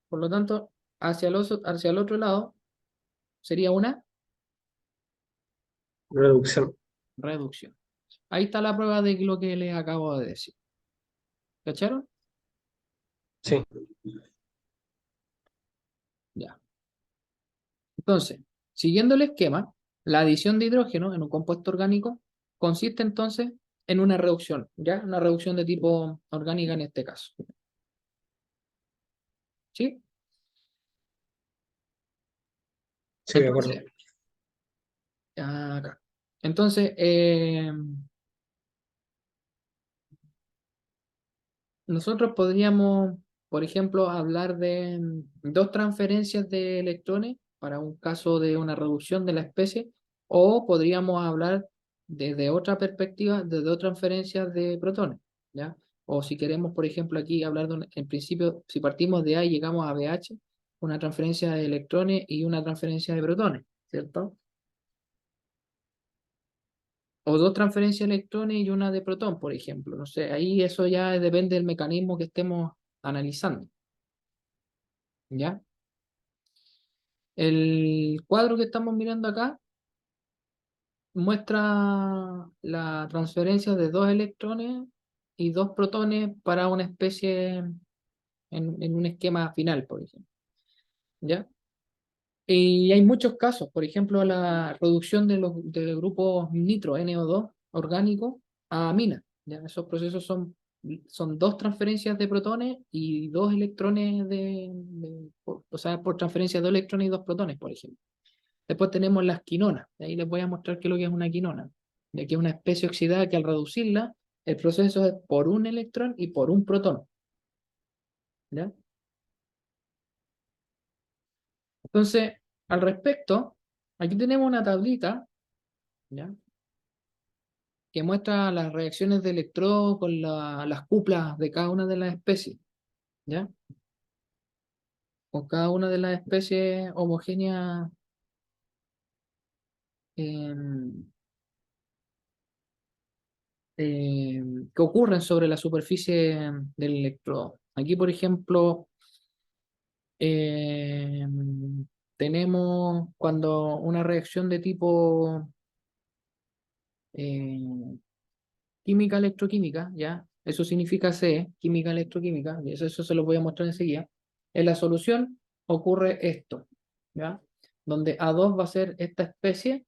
Por lo tanto, hacia el otro lado sería una Reducción. reducción. Ahí está la prueba de lo que les acabo de decir. ¿Cacharon? Sí. Ya. Entonces, siguiendo el esquema, la adición de hidrógeno en un compuesto orgánico consiste entonces en una reducción, ¿ya? Una reducción de tipo orgánica en este caso. ¿Sí? Sí, de acuerdo. Entonces, acá. Entonces, nosotros podríamos, por ejemplo, hablar de dos transferencias de electrones para un caso de una reducción de la especie, o podríamos hablar desde otra perspectiva de dos transferencias de protones, ¿ya? O si queremos, por ejemplo, aquí hablar en principio, si partimos de A y llegamos a BH, una transferencia de electrones y una transferencia de protones, ¿cierto? O dos transferencias de electrones y una de protón, por ejemplo. No sé, ahí eso ya depende del mecanismo que estemos analizando. ¿Ya? El cuadro que estamos mirando acá muestra la transferencia de dos electrones y dos protones para una especie en un esquema final, por ejemplo. ¿Ya? Y hay muchos casos, por ejemplo, la reducción de grupos nitro, NO2, orgánicos, a amina. ¿Ya? Esos procesos son dos transferencias de protones y dos electrones o sea, por transferencia de dos electrones y dos protones, por ejemplo. Después tenemos las quinonas. Ahí les voy a mostrar qué es lo que es una quinona. Ya que es una especie oxidada que al reducirla, el proceso es por un electrón y por un protón. ¿Ya? Entonces, al respecto, aquí tenemos una tablita, ¿ya? Que muestra las reacciones de electrodo con las cuplas de cada una de las especies, ¿ya? Con cada una de las especies homogéneas em, que ocurren sobre la superficie del electrodo. Aquí, por ejemplo, tenemos cuando una reacción de tipo eh, química electroquímica, ¿ya? Eso significa C, química electroquímica, y eso se lo voy a mostrar enseguida. En la solución ocurre esto, ¿ya? Donde A2 va a ser esta especie,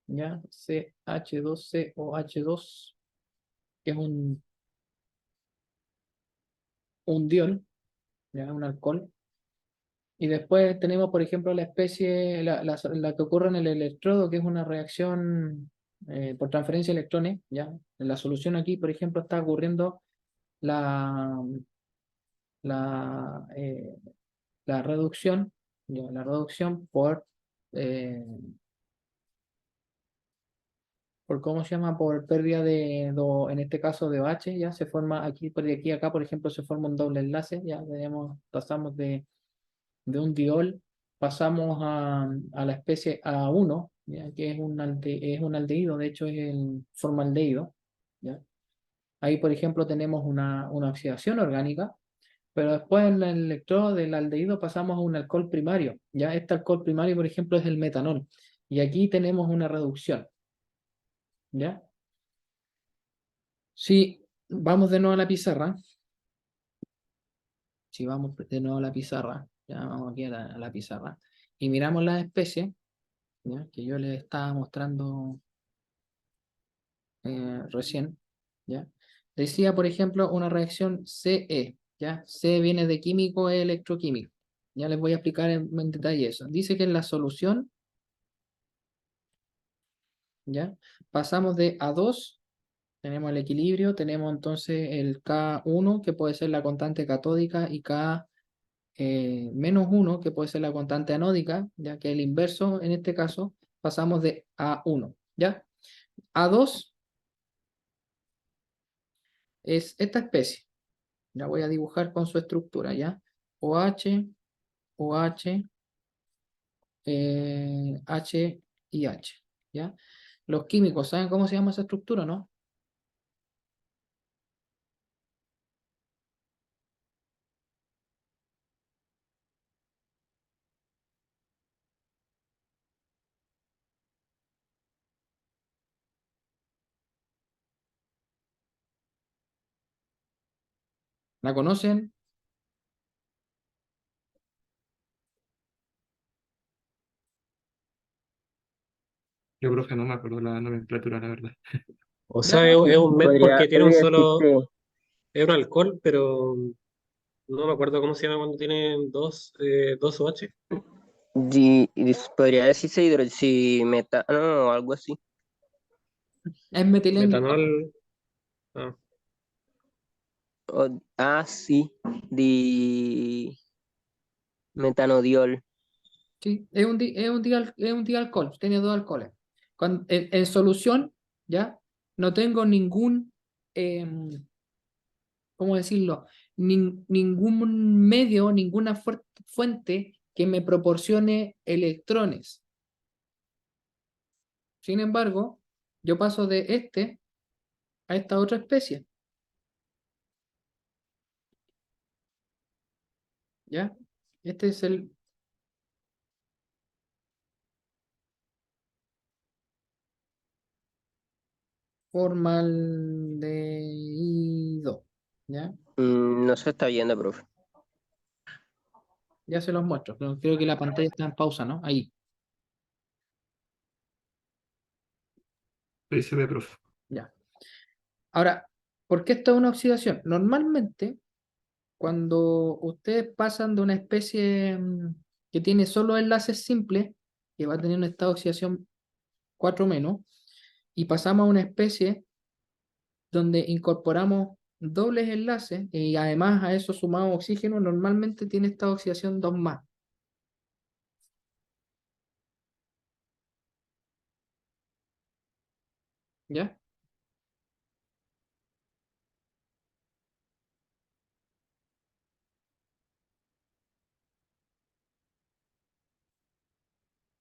¿ya? CH2C o H2, que es un diol, ¿ya? Un alcohol. Y después tenemos, por ejemplo, la especie, la que ocurre en el electrodo, que es una reacción por transferencia de electrones, ¿ya? En la solución aquí, por ejemplo, está ocurriendo la, la, eh, la reducción, ¿ya? La reducción eh, por ¿cómo se llama? Por pérdida en este caso de OH, ya se forma aquí, por aquí acá, por ejemplo, se forma un doble enlace, ya pasamos de un diol, pasamos a la especie A1, ¿ya? Que es un aldehído, de hecho es el formaldehído, ¿ya? Ahí, por ejemplo, tenemos una oxidación orgánica, pero después en el electrodo del aldehído pasamos a un alcohol primario, ¿ya? Este alcohol primario, por ejemplo, es el metanol, y aquí tenemos una reducción, ¿ya? Si vamos de nuevo a la pizarra, si vamos de nuevo a la pizarra, ya vamos aquí a la pizarra, y miramos las especies, ¿ya? Que yo les estaba mostrando recién, ¿ya? Decía, por ejemplo, una reacción CE, ¿ya? C viene de químico e electroquímico. Ya les voy a explicar en detalle eso. Dice que en la solución, ¿ya? Pasamos de A2, tenemos el equilibrio, tenemos entonces el K1, que puede ser la constante catódica, y K menos 1, que puede ser la constante anódica, ya que el inverso, en este caso, pasamos de A1, ¿ya? A2 es esta especie, Ya voy a dibujar con su estructura, ¿ya? OH, OH, H y H, ¿ya? Los químicos, ¿saben cómo se llama esa estructura, no? ¿La conocen? Yo, profe, no me acuerdo la nomenclatura, la verdad. O Ya, sea, es un MET Podría, porque tiene un podría solo, decirte, es un alcohol, pero no me acuerdo cómo se llama cuando tienen dos OH. podría decirse hidroximetano o algo así. es metilenglicol. Metanol. Ah, Sí, di metanodiol. Sí, es un dialcohol, tiene dos alcoholes. En solución, ¿ya? No tengo ningún, ¿cómo decirlo? Ningún medio, ninguna fuente que me proporcione electrones. Sin embargo, yo paso de este a esta otra especie, ¿ya? Este es el formaldehído, ¿ya? No se está viendo, profe. Ya se los muestro, pero creo que la pantalla está en pausa, ¿no? Ahí, Ahí se ve, profe. ya. Ahora, ¿por qué esto es una oxidación? Normalmente, cuando ustedes pasan de una especie que tiene solo enlaces simples, que va a tener un estado de oxidación 4 menos, y pasamos a una especie donde incorporamos dobles enlaces y además a eso sumamos oxígeno, normalmente tiene estado de oxidación 2 más. ¿Ya?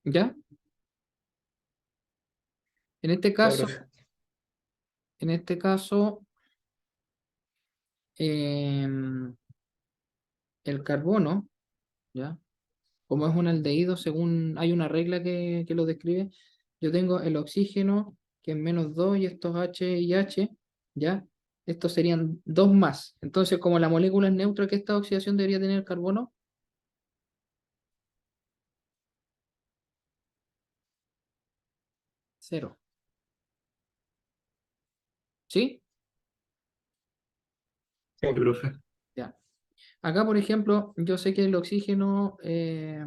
¿Ya? En este ya, caso, profe. en este caso, em, el carbono, ¿ya? Como es un aldehído, según hay una regla que lo describe, yo tengo el oxígeno, que es -2 y estos H y H, ¿ya? Estos serían 2 más. Entonces, como la molécula es neutra, ¿qué esta oxidación debería tener el carbono? Cero. ¿Sí? Sí, Sí, profe. Ya. Acá, por ejemplo, yo sé que el oxígeno es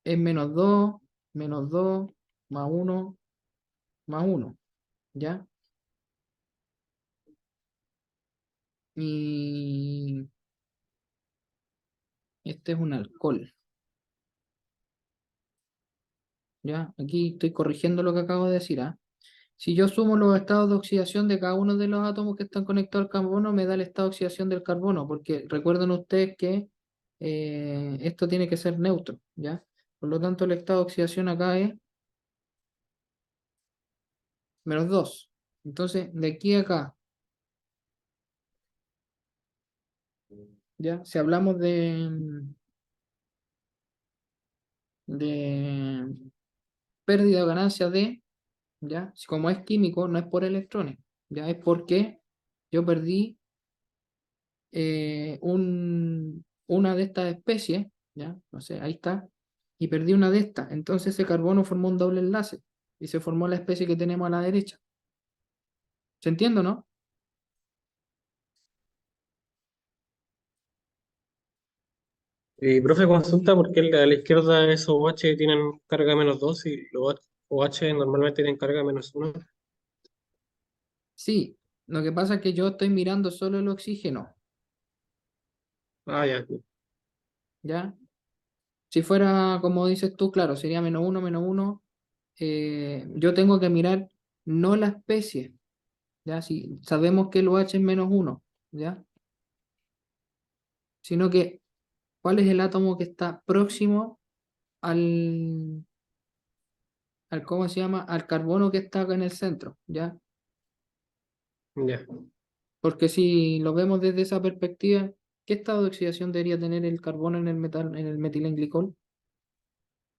-2, -2, +1, ¿ya? Y este es un alcohol, ¿ya? Aquí estoy corrigiendo lo que acabo de decir, ¿ah? Si yo sumo los estados de oxidación de cada uno de los átomos que están conectados al carbono, me da el estado de oxidación del carbono, porque recuerden ustedes que esto tiene que ser neutro, ¿ya? Por lo tanto, el estado de oxidación acá es -2. Entonces, de aquí a acá, ¿ya? Si hablamos de pérdida o ganancia de, ¿ya? Si como es químico, no es por electrones, ¿ya? Es porque yo perdí una de estas especies, ¿ya? No sé, ahí está, y perdí una de estas. Entonces ese carbono formó un doble enlace y se formó la especie que tenemos a la derecha. ¿Se entiende, no? Y profe, consulta por qué a la izquierda esos OH tienen carga -2 y los OH normalmente tienen carga -1. Sí, lo que pasa es que yo estoy mirando solo el oxígeno, Ah, ya. ¿ya? Si fuera como dices tú, claro, sería -1, -1. Yo tengo que mirar no la especie, ¿ya? Si sabemos que el OH es -1, ¿ya? sino que cuál es el átomo que está próximo al, ¿cómo se llama? Al carbono que está acá en el centro, ¿ya? Ya. Porque si lo vemos desde esa perspectiva, ¿qué estado de oxidación debería tener el carbono en el metal, en el metilenglicol?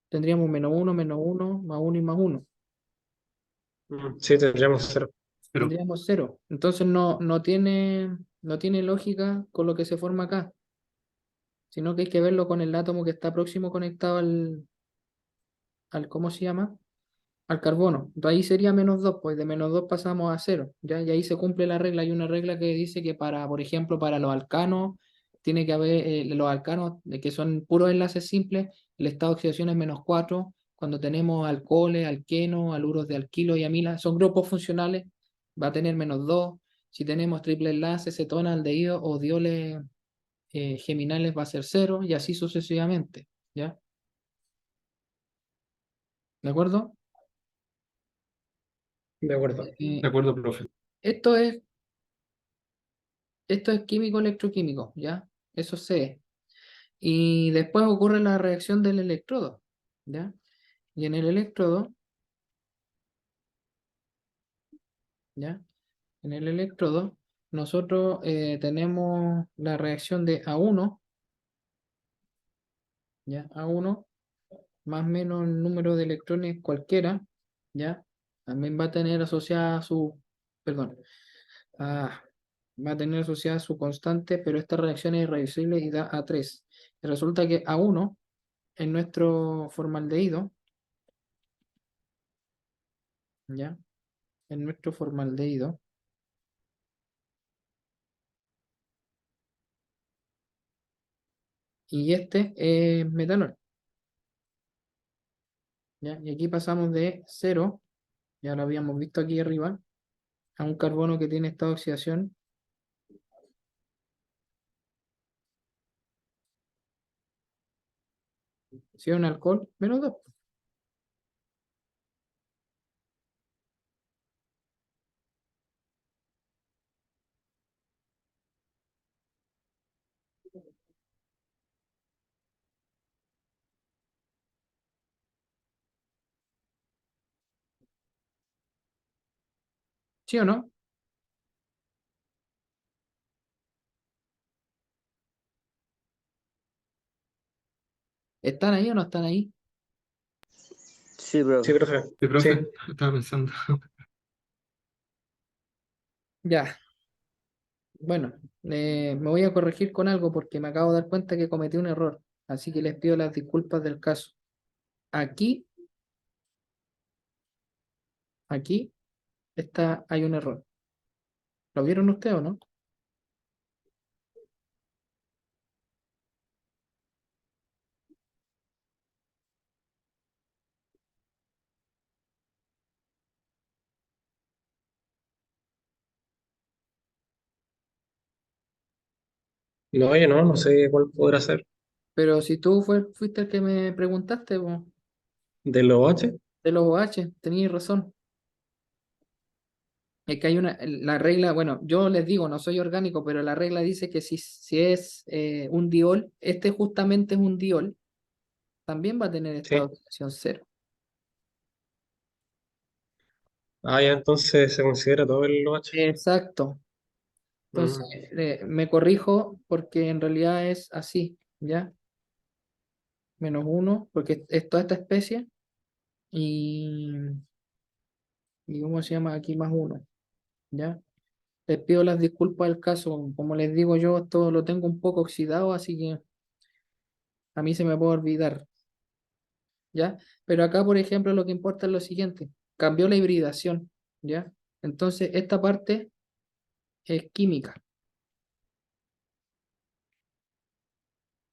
Tendríamos menos uno, más uno y más uno. Sí, tendríamos cero. Pero, Tendríamos cero. Entonces no tiene lógica con lo que se forma acá, sino que hay que verlo con el átomo que está próximo conectado ¿cómo se llama? Al carbono. Entonces ahí sería menos 2, pues de -2 pasamos a cero, ¿ya? Y ahí se cumple la regla. Hay una regla que dice que por ejemplo, para los alcanos, tiene que haber, los alcanos que son puros enlaces simples, el estado de oxidación es -4. Cuando tenemos alcoholes, alquenos, aluros de alquilo y amila, son grupos funcionales, va a tener -2. Si tenemos triple enlace, cetona, aldehído o dioles geminales va a ser cero y así sucesivamente, ¿ya? ¿De acuerdo? De acuerdo. de Eh, acuerdo, profe. esto es Esto es químico electroquímico, ¿ya? Eso sé. Y después ocurre la reacción del electrodo, ¿ya? Y en el electrodo, ¿ya? En el electrodo, nosotros tenemos la reacción de A1, ¿ya? A1 más o menos el número de electrones cualquiera, ¿ya? También va a tener asociada su, perdón, ah, va a tener asociada su constante, pero esta reacción es irreversible y da A3. Y resulta que A1 en nuestro formaldehído, ¿ya? En nuestro formaldehído, y este es metanol, ¿ya? Y aquí pasamos de cero, ya lo habíamos visto aquí arriba, a un carbono que tiene esta oxidación, si es un alcohol, -2. ¿Sí o no? ¿Están ahí o no están ahí? Sí, Sí, profe. profe. Sí, Sí. profe, estaba pensando. Ya, bueno, me voy a corregir con algo porque me acabo de dar cuenta que cometí un error, así que les pido las disculpas del caso. Aquí, aquí hay un error. ¿Lo vieron ustedes o no? No, oye, no, no sé cuál podrá ser. Pero si tú fuiste el que me preguntaste, po, ¿De los H? de los OH, tenías razón. Es que hay la regla, bueno, yo les digo, no soy orgánico, pero la regla dice que si es un diol, este justamente es un diol, también va a tener estado Sí. de oxidación cero. Ah, ya, entonces se considera todo el OH. Exacto. Entonces, Mm. me corrijo porque en realidad es así, ¿ya? -1, porque es toda esta especie, y, ¿cómo se llama? Aquí +1, ¿ya? Les pido las disculpas del caso, como les digo yo, esto lo tengo un poco oxidado, así que a mí se me puede olvidar. ¿Ya? Pero acá, por ejemplo, lo que importa es lo siguiente, cambió la hibridación, ¿ya? Entonces, esta parte es química,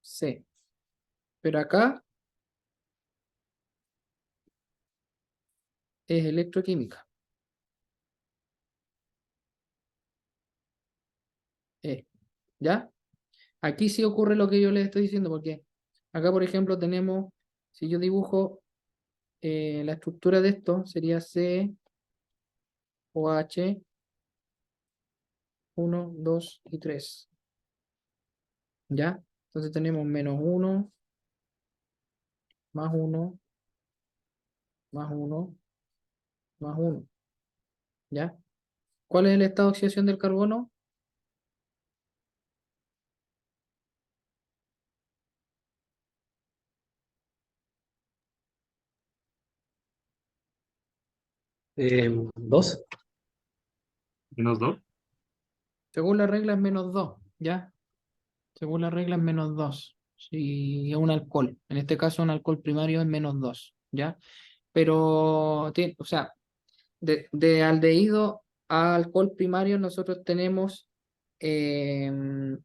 C, pero acá es electroquímica, E, ¿ya? Aquí sí ocurre lo que yo les estoy diciendo, porque acá, por ejemplo, tenemos, si yo dibujo la estructura de esto, sería C, OH, 1, 2 y 3, ¿ya? Entonces tenemos -1, +1, +1, +1, ¿ya? ¿Cuál es el estado de oxidación del carbono? Dos. -2. Según la regla es -2, ¿ya? Según la regla es -2. Si es un alcohol, en este caso un alcohol primario es -2, ¿ya? Pero, o sea, de aldehído a alcohol primario nosotros tenemos una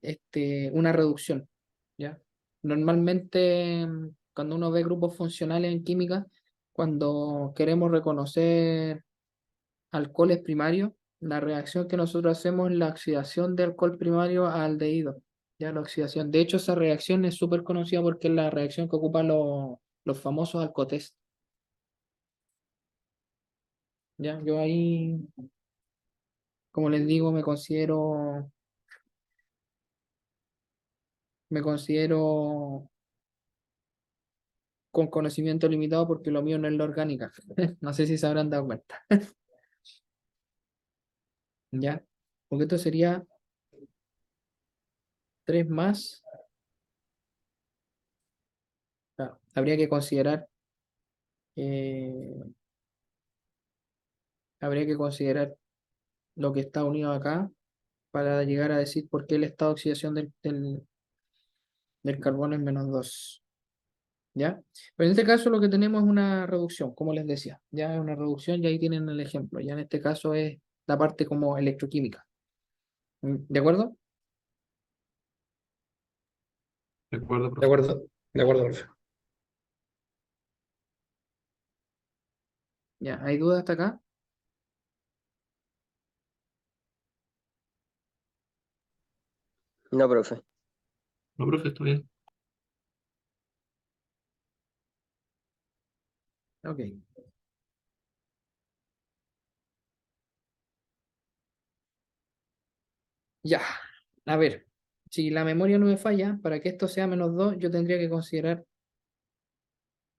reducción, ¿ya? Normalmente, cuando uno ve grupos funcionales en química, cuando queremos reconocer alcoholes primarios, la reacción que nosotros hacemos es la oxidación de alcohol primario a aldehído, ¿ya? La oxidación. De hecho, esa reacción es súper conocida porque es la reacción que ocupan los famosos alcotés, ¿ya? Yo ahí, como les digo, me considero con conocimiento limitado porque lo mío no es la orgánica. No sé si se habrán dado cuenta. ¿Ya? Porque esto sería 3 más. Claro, eh, habría que considerar lo que está unido acá para llegar a decir por qué el estado de oxidación del carbono es -2. ¿Ya? Pero en este caso lo que tenemos es una reducción, como les decía. Ya es una reducción y ahí tienen el ejemplo. Ya en este caso es la parte como electroquímica. ¿De acuerdo? De acuerdo, De profe. acuerdo, de acuerdo, profe. Ya, ¿hay dudas hasta acá? No, profe. No, profe, está bien. Ok. Ya. A ver, si la memoria no me falla, para que esto sea -2, yo tendría que considerar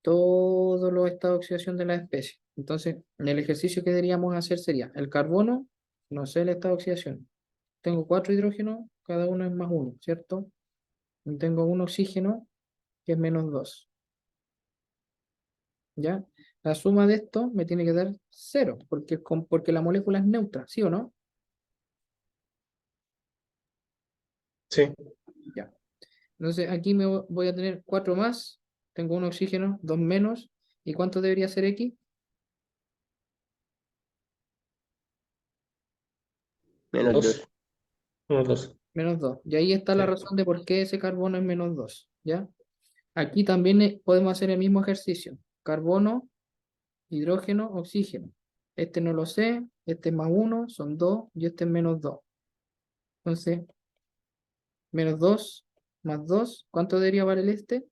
todos los estados de oxidación de la especie. Entonces, el ejercicio que deberíamos hacer sería el carbono, no sé el estado de oxidación. Tengo 4 hidrógenos, cada uno es +1, ¿cierto? Y tengo un oxígeno que es -2, ¿ya? La suma de esto me tiene que dar 0, porque la molécula es neutra, ¿sí o no? Sí, Ya. Entonces aquí voy a tener 4 más, tengo un oxígeno, 2 menos, ¿y cuánto debería ser X? -2. dos. Uno, dos. -2. Y ahí está la Sí. razón de por qué ese carbono es -2, ¿ya? Aquí también podemos hacer el mismo ejercicio. Carbono, hidrógeno, oxígeno. Este no lo sé, este es +1, son 2, y este es -2. Entonces, -2 más 2, ¿cuánto debería valer este?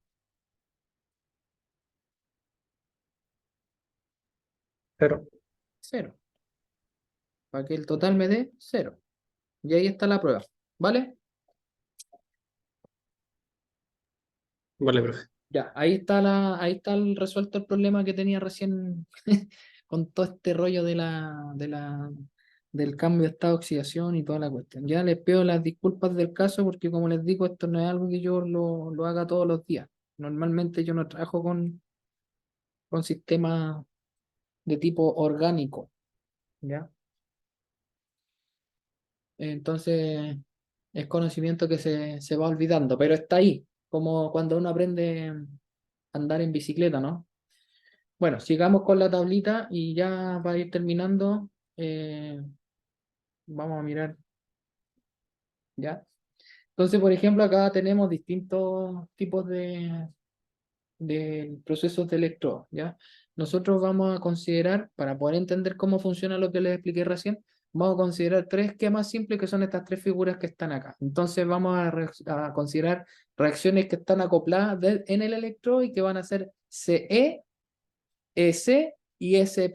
Cero. 0. Para que el total me dé 0. Y ahí está la prueba. ¿Vale? Vale, profe. Ya, ahí está el resuelto el problema que tenía recién con todo este rollo del cambio de estado de oxidación y toda la cuestión. Ya les pido las disculpas del caso porque como les digo, esto no es algo que yo lo haga todos los días. Normalmente yo no trabajo con sistemas de tipo orgánico, ¿ya? Entonces es conocimiento que se va olvidando, pero está ahí, como cuando uno aprende a andar en bicicleta, ¿no? Bueno, sigamos con la tablita y ya para ir terminando, vamos a mirar, ¿ya? Entonces, por ejemplo, acá tenemos distintos tipos de procesos de electrodo, ¿ya? Nosotros vamos a considerar, para poder entender cómo funciona lo que les expliqué recién, vamos a considerar 3 esquemas simples que son estas 3 figuras que están acá. Entonces vamos a considerar reacciones que están acopladas en el electrodo y que van a ser CE, EC y S',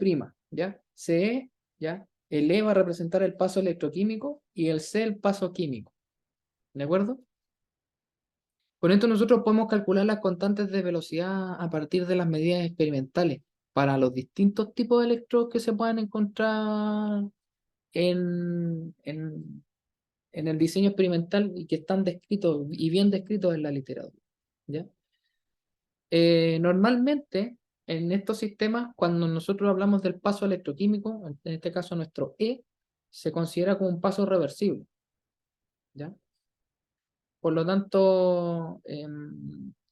¿ya? CE, ¿ya? El E va a representar el paso electroquímico y el C el paso químico, ¿de acuerdo? Con esto nosotros podemos calcular las constantes de velocidad a partir de las medidas experimentales para los distintos tipos de electrodos que se puedan encontrar en el diseño experimental y que están descritos y bien descritos en la literatura. ¿Ya? Normalmente, en estos sistemas, cuando nosotros hablamos del paso electroquímico, en este caso nuestro E, se considera como un paso reversible. ¿Ya? Por lo tanto,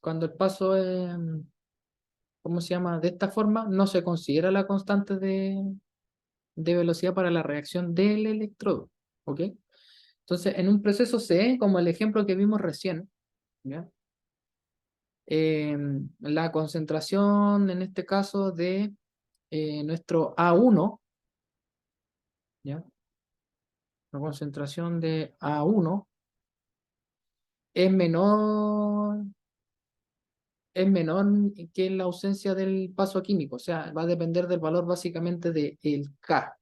cuando el paso es, ¿cómo se llama? De esta forma, no se considera la constante de velocidad para la reacción del electrodo. ¿Ok? Entonces, en un proceso C, como el ejemplo que vimos recién, ¿ya? La concentración, en este caso, de nuestro A1, ¿ya? La concentración de A1 es menor que la ausencia del paso químico, o sea, va a depender del valor básicamente del K,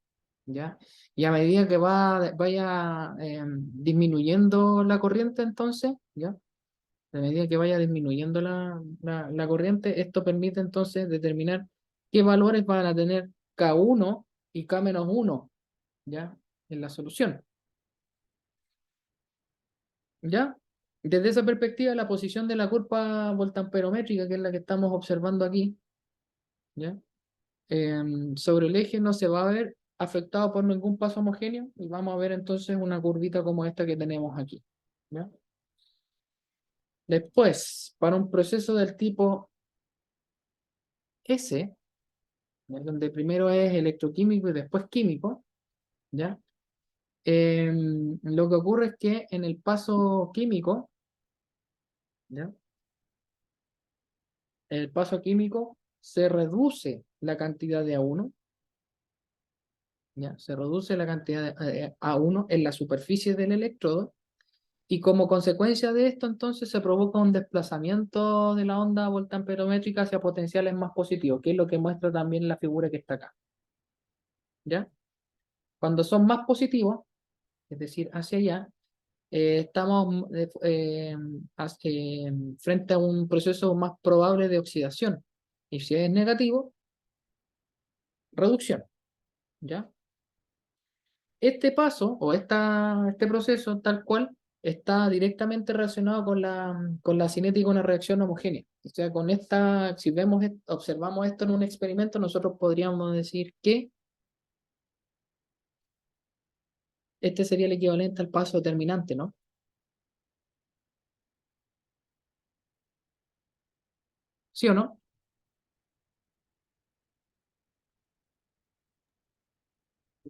¿ya? Y a medida que vaya disminuyendo la corriente, entonces, ¿ya? A medida que vaya disminuyendo la corriente, esto permite entonces determinar qué valores van a tener K1 y K-1, ¿ya? En la solución, ¿ya? Desde esa perspectiva, la posición de la curva voltamperométrica, que es la que estamos observando aquí, ¿ya? Sobre el eje no se va a ver afectado por ningún paso homogéneo y vamos a ver entonces una curvita como esta que tenemos aquí, ¿ya? Después, para un proceso del tipo S, ¿ya? Donde primero es electroquímico y después químico, ¿ya? Lo que ocurre es que en el paso químico, ¿ya? El paso químico se reduce la cantidad de A1, ¿ya? Se reduce la cantidad de A1 en la superficie del electrodo y como consecuencia de esto entonces se provoca un desplazamiento de la onda voltamperométrica hacia potenciales más positivos, que es lo que muestra también la figura que está acá, ¿ya? Cuando son más positivos, es decir, hacia allá, estamos frente a un proceso más probable de oxidación. Y si es negativo, reducción, ¿ya? Este paso o este proceso tal cual está directamente relacionado con la cinética de una reacción homogénea. O sea, con esta, si observamos esto en un experimento, nosotros podríamos decir que este sería el equivalente al paso determinante, ¿no? ¿Sí o no?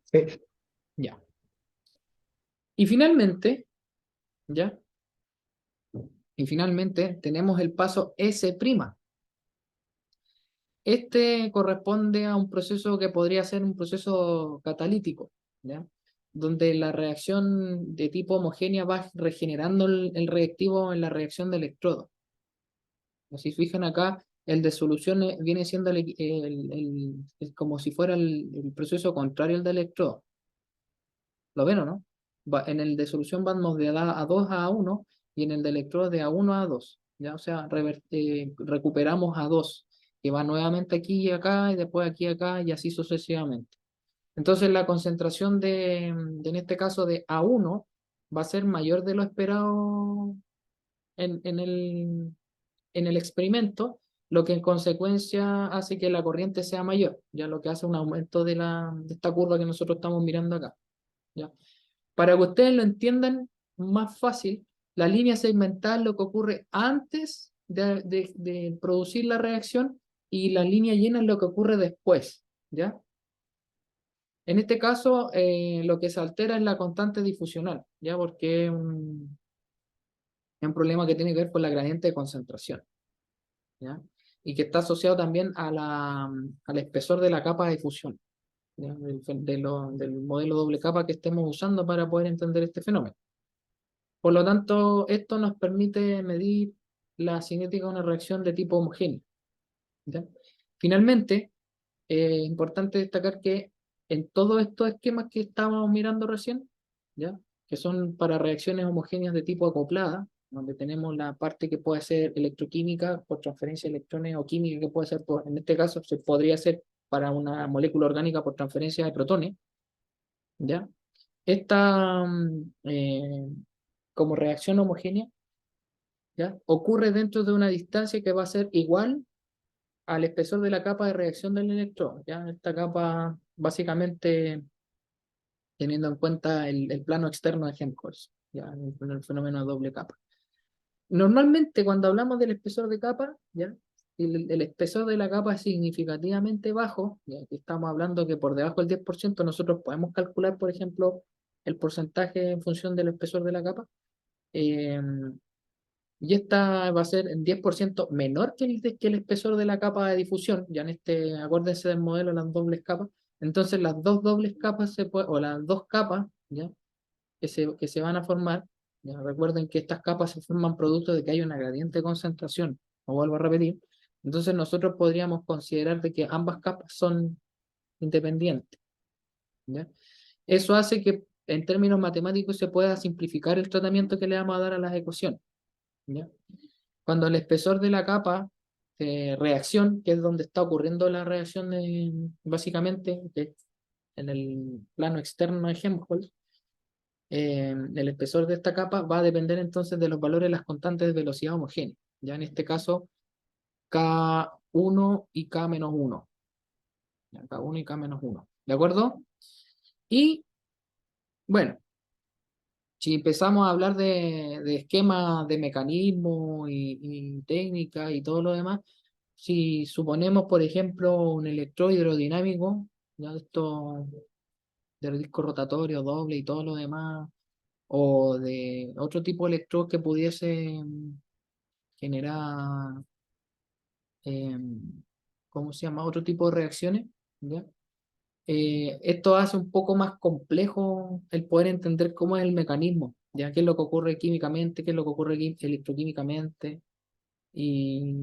Sí. Ya. Y finalmente, ¿ya? Y finalmente tenemos el paso S'. Este corresponde a un proceso que podría ser un proceso catalítico, ¿ya? Donde la reacción de tipo homogénea va regenerando el reactivo en la reacción de electrodo. Si se fijan acá, el de solución viene siendo como si fuera el proceso contrario al de electrodo. ¿Lo ven o no? En el de solución vamos de A2 a A1 y en el de electrodo de A1 a A2. ¿Ya? O sea, recuperamos A2, que va nuevamente aquí y acá, y después aquí y acá, y así sucesivamente. Entonces la concentración en este caso de A1 va a ser mayor de lo esperado en el experimento, lo que en consecuencia hace que la corriente sea mayor, ya lo que hace un aumento de esta curva que nosotros estamos mirando acá. ¿Ya? Para que ustedes lo entiendan más fácil, la línea segmental es lo que ocurre antes de producir la reacción y la línea llena es lo que ocurre después, ¿ya? En este caso, lo que se altera es la constante difusional, ¿ya? Porque es un problema que tiene que ver con la gradiente de concentración, ¿ya? Y que está asociado también al espesor de la capa de difusión, ¿ya? Del modelo doble capa que estemos usando para poder entender este fenómeno. Por lo tanto, esto nos permite medir la cinética de una reacción de tipo homogéneo, ¿ya? Finalmente, es importante destacar que en todos estos esquemas que estábamos mirando recién, ¿ya? Que son para reacciones homogéneas de tipo acoplada, donde tenemos la parte que puede ser electroquímica por transferencia de electrones o química que puede ser, en este caso, se podría ser para una molécula orgánica por transferencia de protones, ¿ya? Esta, como reacción homogénea, ¿ya? Ocurre dentro de una distancia que va a ser igual al espesor de la capa de reacción del electrón, ¿ya? Esta capa, básicamente, teniendo en cuenta el plano externo de Helmholtz, ¿ya? El fenómeno de doble capa. Normalmente, cuando hablamos del espesor de capa, ¿ya? El espesor de la capa es significativamente bajo, ¿ya? Aquí estamos hablando que por debajo del 10% nosotros podemos calcular, por ejemplo, el porcentaje en función del espesor de la capa. Eh, y esta va a ser en 10% menor que el espesor de la capa de difusión, ya en este, acuérdense del modelo de las dobles capas. Entonces las dos dobles capas o las dos capas, ¿ya? Que se van a formar, ¿ya? Recuerden que estas capas se forman producto de que hay una gradiente de concentración, lo vuelvo a repetir. Entonces nosotros podríamos considerar de que ambas capas son independientes, ¿ya? Eso hace que en términos matemáticos se pueda simplificar el tratamiento que le vamos a dar a las ecuaciones, ¿ya? Cuando el espesor de la capa de reacción, que es donde está ocurriendo la reacción básicamente en el plano externo de Helmholtz, el espesor de esta capa va a depender entonces de los valores de las constantes de velocidad homogénea. Ya en este caso, K1 y K-1. K1 y K-1. ¿De acuerdo? Y bueno, si empezamos a hablar de esquemas de mecanismo y técnica y todo lo demás, si suponemos, por ejemplo, un electrodo hidrodinámico, ya esto del disco rotatorio doble y todo lo demás, o de otro tipo de electrodos que pudiese generar, eh, ¿cómo se llama? Otro tipo de reacciones, ¿ya? Esto hace un poco más complejo el poder entender cómo es el mecanismo, ya qué es lo que ocurre químicamente, qué es lo que ocurre electroquímicamente, y,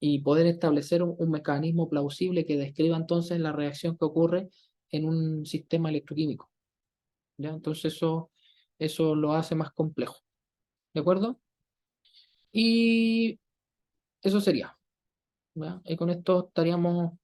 y poder establecer un mecanismo plausible que describa entonces la reacción que ocurre en un sistema electroquímico, ¿ya? Entonces eso lo hace más complejo, ¿de acuerdo? Y eso sería, ¿ya? Y con esto estaríamos